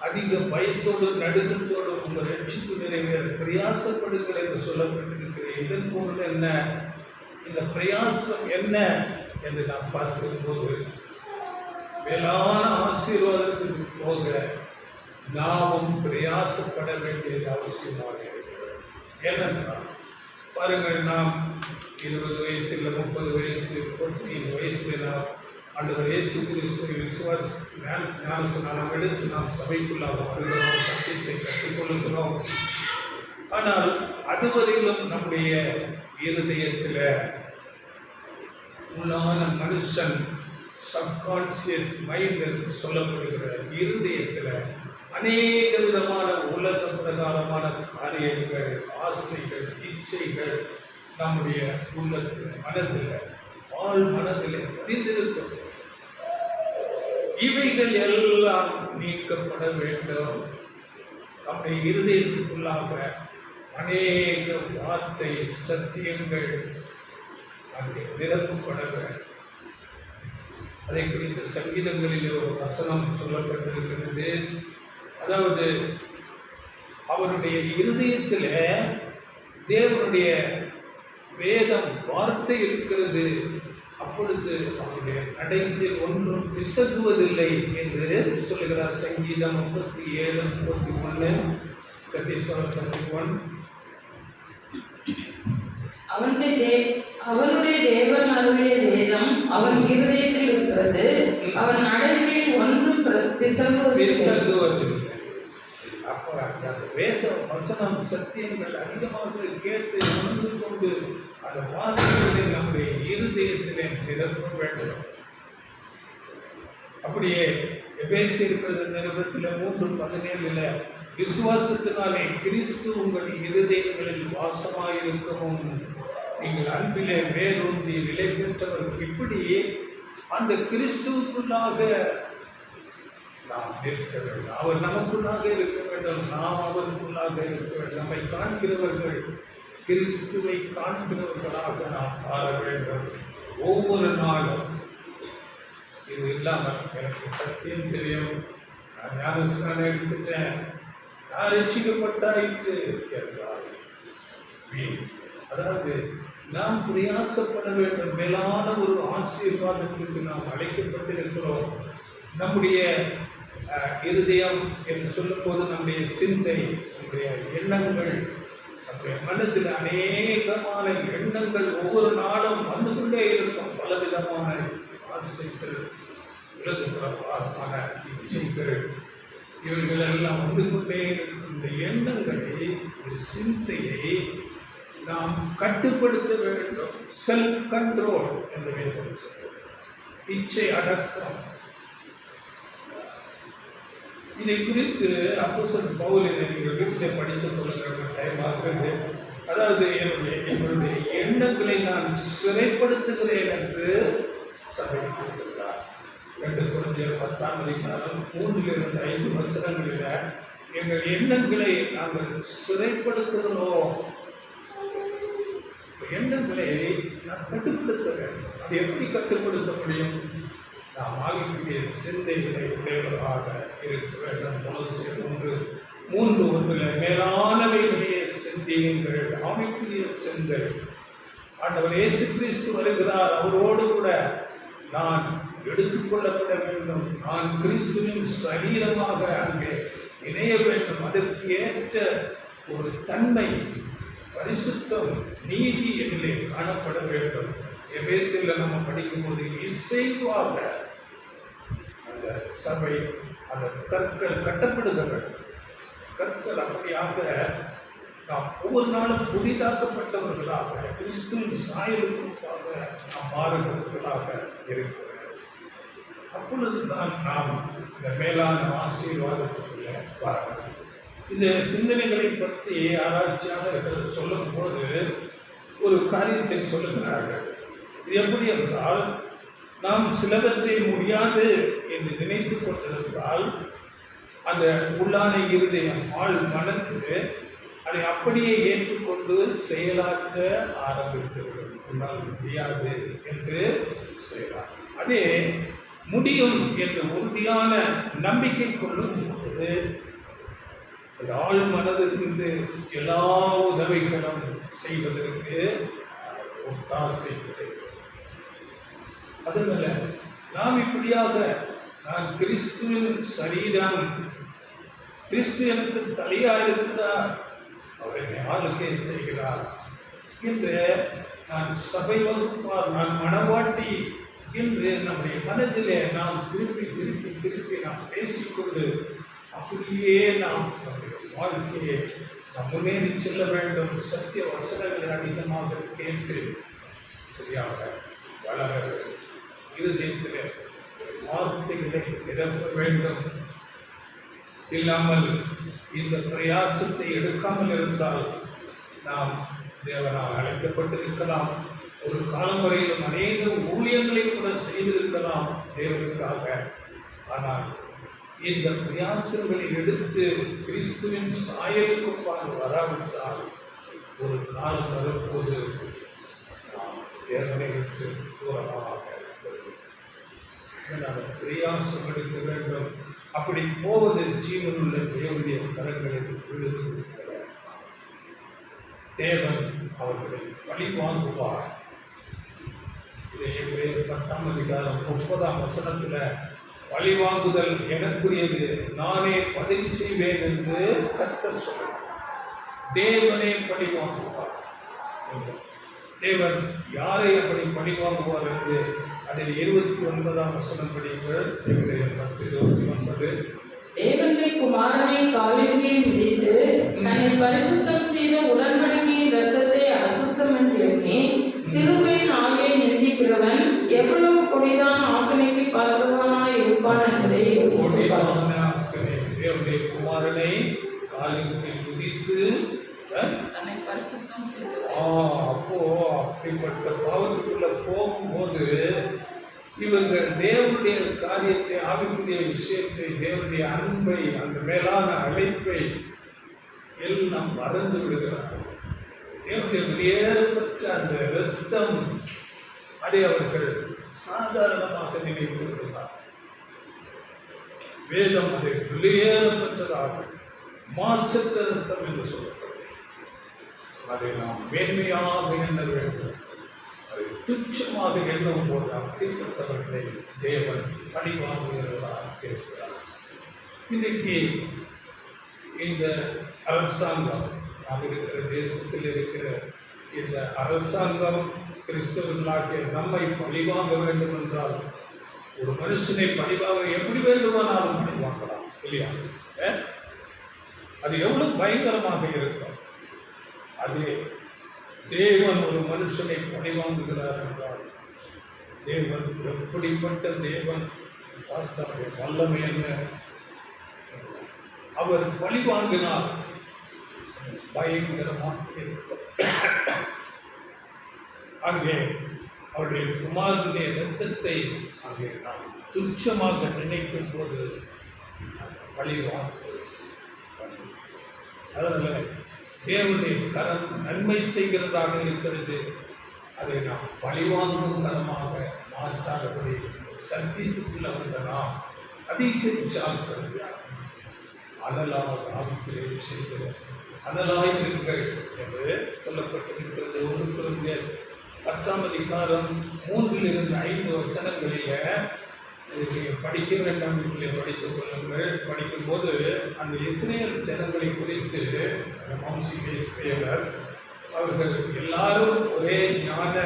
அதிக பயத்தோடு நடுக்கத்தோடு உங்கள் ரட்சிப்பு நிறைவேற பிரயாசப்படுங்கள் என்று சொல்லப்பட்டிருக்கிறேன். இதன் பொருள் என்ன? இந்த பிரயாசம் என்ன என்று நாம் பார்க்கும்போது மேலான ஆசீர்வாதத்துக்கு போக நாமும் பிரயாசப்பட வேண்டியது அவசியமாக இருக்கிறது. ஏனென்றால் பாருங்கள், நாம் 20 வயசு இல்லை 30 வயசு 40 வயசுல நாம் ஆண்டவர் இயேசு கிறிஸ்துவை ஞானஸ்நானம் எடுத்து நாம் சபைக்குள்ளாக வருகிறோம், சத்தியத்தை கற்றுக்கொள்கிறோம். ஆனால் அதுவரையிலும் நம்முடைய இருதயத்தில் உள்ளான மனுஷன் சப்கான்சியஸ் மைண்ட் என்று சொல்லப்படுகிற இருதயத்தில் அநேக விதமான உலக பிரகாரமான காரியங்கள், ஆசைகள், இச்சைகள் நம்முடைய உள்ளத்தில் மனதில் மனதில் பதிந்திருக்கும். இவைகள் எல்லாம் நீக்கப்பட வேண்டும். நம்முடைய இருதயத்துக்குள்ளாக அநேக வார்த்தை சத்தியங்கள் அங்கே நிரப்பப்பட வேண்டும். அதை குறித்த சங்கீதங்களிலே ஒரு வசனம் சொல்லப்பட்டிருக்கிறது. அதாவது அவருடைய இருதயத்தில் தேவனுடைய வேதம் வார்த்தை இருக்கிறது, அப்பொழுது அவருடைய நடையில் ஒன்றும் பிசகுவதில்லை என்று சொல்லுகிறார். சங்கீதம் 37:31 அவனுடைய தேவன் அருளிய வேதம் அவன் இருதயத்தில் இருக்கிறது, அவன் நடைமுறையில் ஒன்றும் பிசகுவதில்லை. அப்போ அந்த வேத வசனம் சத்தியங்கள் அதிகமாக கேட்டு உணர்ந்து கொண்டு அந்த வார்த்தைகளை நம்முடைய இருதயத்திலே நிரப்ப வேண்டும். அப்படியே எபேசியர் நிருபத்தில் 3:17 விசுவாசத்தினாலே கிறிஸ்து உங்கள் இருதயங்களில் வாசமாயிருக்கவும் நீங்கள் அன்பிலே வேரூன்றி நிலை பெற்றவர்கள். இப்படி அந்த கிறிஸ்துவுக்குள்ளாக நாம் இருக்க வேண்டும். அவர் நமக்குள்ளாக இருக்க வேண்டும், நாம் அவருக்குள்ளாக இருக்க வேண்டும். நம்மை காண்கிறவர்கள் கிறிஸ்துவை காண்கிறவர்களாக நாம் மாற வேண்டும். ஒவ்வொரு நாளும் இது இல்லாமல் எனக்கு சத்தியம் தெரியும், நான் ஞானஸ்நானம் எடுத்துட்டேன், நான் ரட்சிக்கப்பட்டாயிற்று என்றார். அதாவது நாம் பிரயாசப்பட வேண்டும். மேலான ஒரு ஆசீர்வாதத்திற்கு நாம் அழைக்கப்பட்டிருக்கிறோம். நம்முடைய இருதயம் என்று சொல்லும்போது நம்முடைய சிந்தை, நம்முடைய எண்ணங்கள், நம்முடைய மனத்தில் அநேகமான எண்ணங்கள் ஒவ்வொரு நாளும் வந்து கொண்டே இருக்கும். பலவிதமான ஆசைகள், உலகமான இச்சைகள், இவைகளெல்லாம் வந்து கொண்டே இருக்கும். இந்த எண்ணங்களை, சிந்தையை நாம் கட்டுப்படுத்த வேண்டும். செல்ஃப் கண்ட்ரோல் என்று வேதம் சொல்கிறது. இச்சை அடக்கம். இதை குறித்து அப்போஸ்தலன் பவுல் நீங்கள் வீட்டில் படித்துக் கொள்ளுகிற டைம் ஆகிறது. அதாவது என்னுடைய எண்ணங்களை நான் சிறைப்படுத்துகிறேன் என்று சபை கூறுகிறார். 2 கொரிந்தியர் 10 3-5 வசனங்களில் எங்கள் எண்ணங்களை நாங்கள் சிறைப்படுத்துகிறோம். எண்ணங்களை நான் கட்டுப்படுத்த வேண்டும். அது எப்படி கட்டுப்படுத்த முடியும்? நாம் ஆகிய சிந்தைகளை உடையவர்களாக இருக்க வேண்டும். கொலோசியர் 3:1 மேலானவைகளையே சிந்தியுங்கள். ஆவிக்குரிய சிந்தை. ஆண்டவர் இயேசு கிறிஸ்து வருகிறார். அவரோடு கூட நான் எடுத்துக்கொள்ளப்பட வேண்டும். நான் கிறிஸ்துவின் சரீரமாக அங்கே இணைய வேண்டும். அதற்கு ஏற்ற ஒரு தன்மை, பரிசுத்தம், நீதி என்னிலே காணப்பட வேண்டும். எபேசியரில் நம்ம படிக்கும்போது இசைவாக அந்த சபை, அந்த கற்கள் கட்டப்படுக வேண்டும். கற்கள் அப்படியாக நாம் ஒவ்வொரு நாளும் புதிதாக்கப்பட்டவர்களாக கிறிஸ்துவின் சாயலுக்காக நாம் மாறுபவர்களாக இருக்கிறோம். அப்பொழுதுதான் நாம் இந்த மேலான ஆசீர்வாதத்துக்குள்ள வரணும். இந்த சிந்தனைகளை பற்றி ஆராய்ச்சியாக சொல்லும் போது ஒரு காரியத்தை சொல்லுகிறார்கள். இது எப்படி என்றால், நாம் சிலவற்றை முடியாது என்று நினைத்து கொண்டிருந்தால் அந்த உள்ளான இருதயம் மனது அதை அப்படியே ஏற்றுக்கொண்டு செயலாற்ற ஆரம்பிக்கிறது. உன்னால் முடியாது என்று செய்யலாம். அதே முடியும் என்று உறுதியான நம்பிக்கை கொள்ளும் போது ஆள் மனதிலிருந்து எல்லா உதவிகளும் செய்வதற்கு ஒத்தாசை கிடைக்கும். அதனால நாம் இப்படியாக நான் கிறிஸ்துவின் சரீரம், கிறிஸ்து எனக்கு தலையாக இருக்கிறார், அவரை ஆளுகை செய்கிறார் என்று நான் சபை வகுப்பார், நான் மனவாட்டி என்று நம்முடைய மனதிலே நாம் திருப்பி நாம் பேசிக்கொண்டு அப்படியே நாம் வாழ்க்கையை நாம் முன்னேறி செல்ல வேண்டும். சத்திய வசனங்களை அதிகமாக கேட்டு சரியாக வளர வேண்டும். இருதயத்தில் வார்த்தைகளை நிரப்ப வேண்டும். இல்லாமல் இந்த பிரயாசத்தை எடுக்காமல் இருந்தால் நாம் தேவனால் அழைக்கப்பட்டிருக்கலாம். ஒரு காலம் வரையிலும் அநேக ஊழியர்களை கூட செய்திருக்கலாம் தேவனுக்காக. ஆனால் இந்த பிரயாசங்களை எடுத்து கிறிஸ்துவின் சாயலுக்கு வராவிட்டால் ஒரு காலம் வரும்போது நாம் தேவனை விட்டு தூரமாக பிரயாசம் எடுக்க வேண்டும். அப்படி போவது ஜீவனுள்ள தேவனுடைய கரங்களில் விழுந்து தேவன் அவர்களை வழி வாங்குவார். இதை 10 வசனத்தில் வழி வாங்குதல் எனக்குரியது, நானே பதில் செய்வேன் என்று கர்த்தர் சொல்கிறார். தேவனே பழி வாங்குவார். தேவன் யாரை அப்படி பழி வாங்குவார் என்று அதில் 29 வசனம் படியுங்கள். 10:29 தேவனுடைய குமாரனை காலின் கீழ் மிதித்து தன்னை பரிசுத்தம் செய்த உடன்படிக்கையின் இரத்தத்தை அசுத்தம் என்று எண்ணி திரும்பையின் ஆவியை நிந்திக்கிறவன் எவ்வளவு கொடிதான ஆக்கணைக்கு பாத்திரவானாய் இருப்பான் என்பதை தேவனுடைய குமாரனை காலின் கீழ் மிதித்து தன்னை பரிசுத்தம் செய்த அப்போ அப்படிப்பட்ட பாவத்துக்குள்ள போகும்போது இவர்கள் தேவனுடைய காரியத்தை, ஆவிக்குரிய விஷயத்தை, தேவனுடைய அன்பை, அந்த மேலான அழைப்பை எல்லாம் மறந்து விடுகிறார்கள். தேவனுடைய வெளியேறப்பட்ட அந்த இரத்தம் அதை அவர்கள் சாதாரணமாக நினைவு விடுகிறார். வேதம் அதை வெளியேறப்பட்டதாக மாசற்ற இரத்தம் என்று சொல்லப்படும். அதை நாம் மேன்மையாக எண்ண வேண்டும். அதை துச்சமாக எண்ணும் போது அப்படிப்பட்டவர்களை தேவன் பழிவாங்குகிறவராக இருக்கிறார். இன்றைக்கு இந்த அரசாங்கம், நாம் இருக்கிற தேசத்தில் இருக்கிற இந்த அரசாங்கம் கிறிஸ்தவர்களாகிய நம்மை பழிவாங்க வேண்டும் என்றால், ஒரு மனுஷனை பழிவாங்க எப்படி வேண்டுமானாலும் பழிவாங்கலாம் இல்லையா? அது எவ்வளவு பயங்கரமாக இருக்கும். அதே தேவன் ஒரு மனுஷனை பழிவாங்குகிறார் என்றால், தேவன் எப்படிப்பட்ட தேவன் பார்த்தாலே வல்லமை என்ன அவர் பழி வாங்கினார். பயங்கரமாக இருக்கும். அங்கே அவருடைய குமாரனுடைய ரத்தத்தை அங்கே நாம் துச்சமாக நினைக்கும் போது பழி வாங்குவது. அதனால தேவனுடைய கரம் நன்மை செய்கிறதாக இருக்கிறது. அதை நாம் பழிவாங்கும் கரமாக மாற்றாதபடி சத்தியத்துக்குள்ள வந்த நாம் அதிக ஜாக்கிரதையாக அனலாக ஆவிக்குள்ளே செய்கிறோம். அனலாயிருங்கள் என்று சொல்லப்பட்டிருக்கிறது. 1 கொரிந்தியர் 10:3-5 வசனங்களிலே படிக்க வேண்டாம், வீட்டிலே படித்துக் கொள்ளுங்கள். படிக்கும்போது அந்த இஸ்ரேல் ஜனங்களை குறித்து வம்சிக இஸ்ரேலர் அவர்கள் எல்லாரும் ஒரே ஞான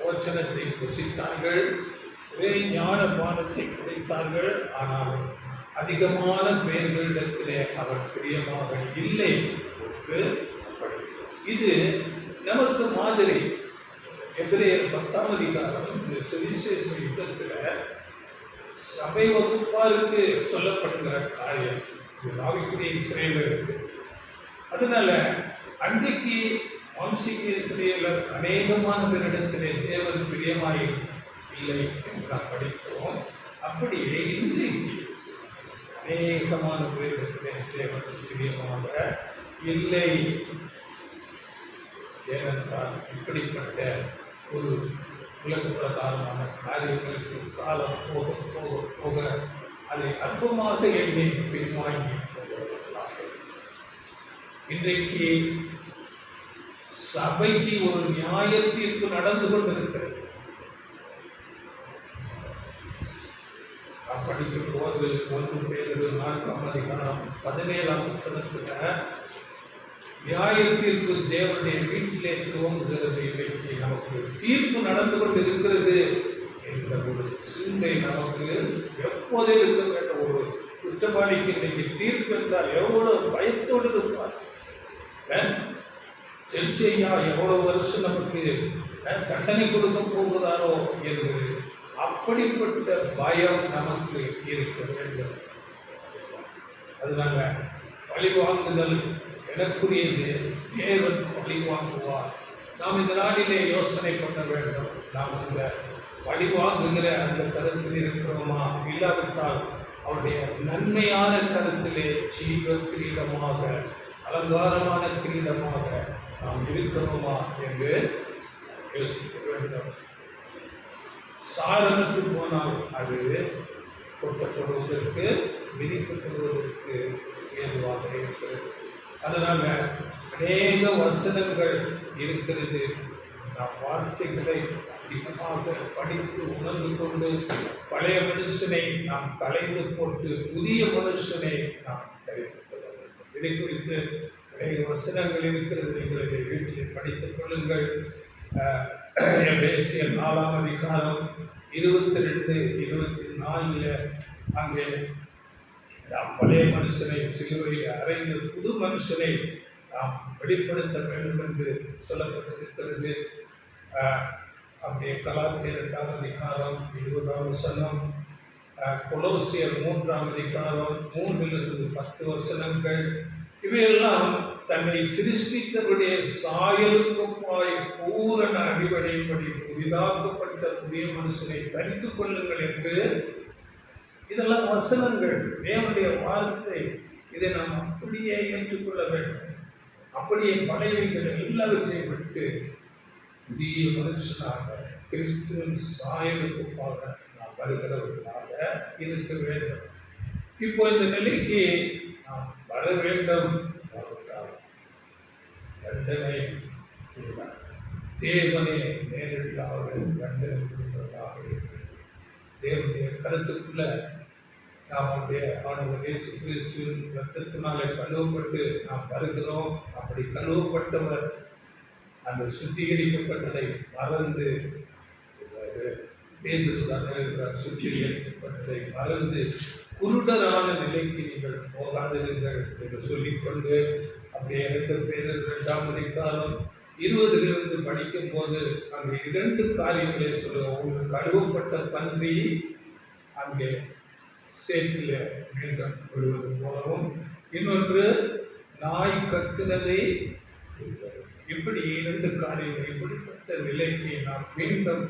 ஓச்சனத்தை புசித்தார்கள், ஒரே ஞான பானத்தை குடித்தார்கள். ஆனால் அதிகமான பேர்களிடத்திலே அவர் பிரியமாக இல்லை என்று. இது நமக்கு மாதிரி. எபிரேயர் 10 இந்த சுவிசேஷ யுத்தத்தில் சபை வகுப்பாருக்கு சொல்லப்படுகிற காரியம் ஆவிக்குரிய இஸ்ரேலருக்கு. அதனால அன்றைக்கு வம்சிக இஸ்ரேலர் அநேகமான பேரிடத்திலே தேவன் பிரியமாய் இல்லை என்று நாம் படித்தோம். அப்படியே இன்றைக்கு அநேகமான பேரிடத்திலே தேவன் பிரியமாக இல்லை. ஏனென்றால் இப்படிப்பட்ட ஒரு உலக பிரகாரமான காரியங்களுக்கு காலம் போக போக போக அதை அற்பமாக எண்ணி பின்வாங்கி கொண்டிருக்கிறார்கள். இன்றைக்கு சபைக்கு ஒரு நியாய தீர்ப்பு நடந்து கொண்டிருக்கிறது. படிக்கும் போது 1 பேதுரு 4:17 நியாய தீர்ப்பு தேவனுடைய வீட்டிலே துவங்குகிறது. இன்றைக்கு நமக்கு தீர்ப்பு நடந்து கொண்டு இருக்கிறது என்ற ஒரு சிந்தை நமக்கு எப்போதே இருக்க வேண்டும். ஒரு குற்றவாளிக்கு இன்றைக்கு தீர்ப்பு என்றால் எவ்வளவு பயத்தோடு இருப்பார். ஜட்ஜையா எவ்வளவு வருஷம் நமக்கு தண்டனை கொடுக்க போகிறாரோ என்று அப்படிப்பட்ட பயம் நமக்கு இருக்க வேண்டும். அதனால பழி வாங்குதல் எனக்குரியது, தேவன் பழி வாங்குவார். நாம் இந்த நாளிலே யோசனை பண்ண வேண்டும். நாம் அந்த பழி வாங்குகிற அந்த கருத்தில் இருக்கிறோமா, இல்லாவிட்டால் அவருடைய நன்மையான கருத்திலே ஜீவ கிரீடமாக, அலங்காரமான கிரீடமாக நாம் இருக்கிறோமா என்று யோசிக்க வேண்டும். சாரணத்து போனால் அது கொட்டப்படுவதற்கு, விதிக்கப்படுவதற்கு ஏதுவாக இருக்கிறது. அதனால அநேக வசனங்கள் இருக்கிறது. நாம் வார்த்தைகளை அதிகமாக படித்து உணர்ந்து கொண்டு பழைய மனுஷனை நாம் கலைந்து போட்டு புதிய மனுஷனை நாம் தெரிந்து கொள்ள வேண்டும். இதை குறித்து அநேக வசனங்கள் இருக்கிறது. நீங்கள் இதை வீட்டில் படித்துக் கொள்ளுங்கள். எபேசியர் 4:22-24 அங்கே நாம் பழைய மனுஷனை சிலுவையில் அறைந்து புது மனுஷனை நாம் வெளிப்படுத்த வேண்டும் என்று சொல்லப்பட்டிருக்கிறது. அப்படியே கலாத்தியர் 2:20 கொலோசியர் 3:3-10 வசனங்கள். இவையெல்லாம் தன்னை சிருஷ்டித்தவருடைய சாயலுக்குமாய் பூரண அடிப்படைப்படி புதிதாக்கப்பட்ட புதிய மனுஷனை தரித்துக் கொள்ளுங்கள் என்று. இதெல்லாம் வசனங்கள், தேவனுடைய வார்த்தை. இதை நாம் அப்படியே ஏற்றுக்கொள்ள வேண்டும். அப்படியே பழையவைகள் எல்லாவற்றையும் விட்டு புதிய மனுஷனாக கிறிஸ்துவின் சாயலுக்குமாக நாம் வருகிறவர்களாக இருக்க வேண்டும். இப்போ இந்த நிலைக்கு நாம் வர வேண்டும். தண்டனை தேவனே நேரடியாக தண்டனை கொடுக்கிறதாக இருக்கிறது. தேவனுடைய கருத்துக்குள்ள நாம் அவருடைய ஆண்டவர் இயேசு கிறிஸ்துவின் இரத்தத்தினாலே கழுவப்பட்டு நாம் வருகிறோம். அப்படி கழுவப்பட்டவர் அந்த சுத்திகரிக்கப்பட்டதை மறந்து, சுத்திகரிக்கப்பட்டதை மறந்து குருடரான நிலைக்கு நீங்கள் போகாதிருங்கள் என்று சொல்லிக்கொண்டு அப்படியே 2 பேர் 2:20 படிக்கும் போது அங்கே 2 காரியங்களை சொல்லுவோம். ஒன்று, கழுவப்பட்ட பன்றி அங்கே சேற்றில் மீண்டும் விழுவது போலவும், இன்னொன்று நாய் கத்துனதை தின்பது. இப்படி இரண்டு காரியங்கள். இப்படிப்பட்ட நிலைக்கு நாம் மீண்டும்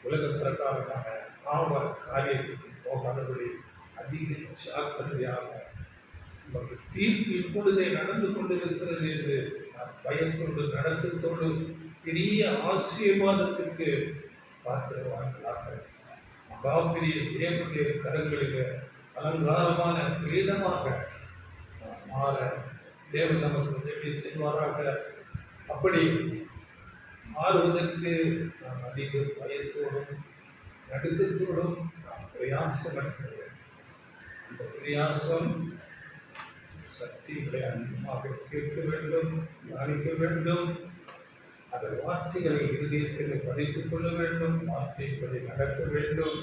உலக பிரகாரமான பாவ காரியத்துக்கு போகாதபடி அதிக ஜாக்கிரதையாக நமக்கு தீர்ப்பு இப்பொழுதே நடந்து கொண்டிருக்கிறது என்று நாம் பயத்தோடு நடக்கத்தோடு பெரிய ஆசீர்வாதத்துக்கு பாத்திரவான்களாக மகாபெரிய தேவனுடைய கரங்களில் அலங்காரமான கிரீடமாக நாம் மாற தேவன் நமக்கு உதவி செய்வாராக. அப்படி மாறுவதற்கு நாம் அதிக பயத்தோடும் நடுக்கத்தோடும் நாம் பிரயாசம் எடுக்க வேண்டும். அந்த பிரயாசம் சக்திகளை அதிகமாக கேட்க வேண்டும், தியானிக்க வேண்டும், அந்த வார்த்தைகளை இருதயத்தில் பதித்துக் கொள்ள வேண்டும், வார்த்தைகளை நடக்க வேண்டும்,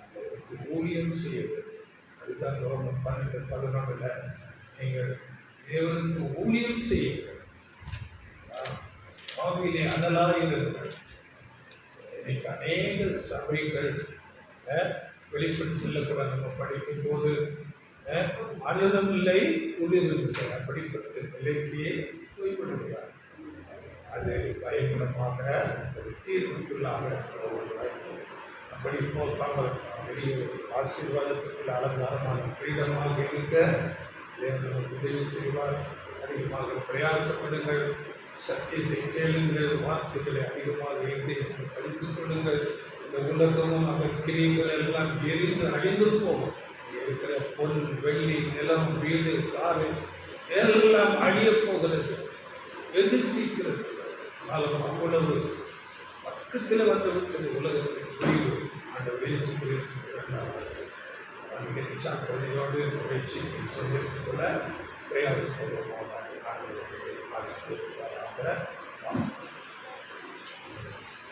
அவருக்கு ஊழியம் செய்ய வேண்டும். அதுதான் ரோமர் 12:11 நீங்கள் தேவனுக்கு ஊழியம் செய்ய வேண்டும். ஆவியிலே அனலாயிருங்கள். இன்னைக்கு அநேக சபைகள் வெளிப்படுத்தல கூட நம்ம படிக்கும் போது அனலும் இல்லை குளிரும் இல்லை, அப்படிப்பட்ட நிலைக்கு போய்விடுகிறார். அது பயங்கரமாக ஒரு தீர்வுக்குள்ளாக அப்படி போகாமல் பெரிய ஆசீர்வாதத்துக்குள்ள அலங்காரமான கிரீடமாக இருக்க தேவன் நமக்கு உதவி செய்வார். அதிகமாக பிரயாசப்படுங்கள், சத்தியத்தை கேளுங்கள், வார்த்தைகளை அதிகமாக எழுதியத்தில் படித்துக் கொள்ளுங்கள். இந்த உலகமும் அவர் கிரியைகள் எல்லாம் எரிந்து அழிந்து போகும். இருக்கிற பொன், வெள்ளி, நிலம், வீடு, காரு எல்லாம் அழியப் போகிறது, வெகு சீக்கிரம். காலம் அவ்வளவு பக்கத்தில் வந்துவிட்டது. உலகத்தின் முடிவு அந்த வீழ்ச்சி சாக்கடையோடு பயிற்சி சொல்லிக் கொள்ள பிரயாசப்படுவோம். ஆசிரியர்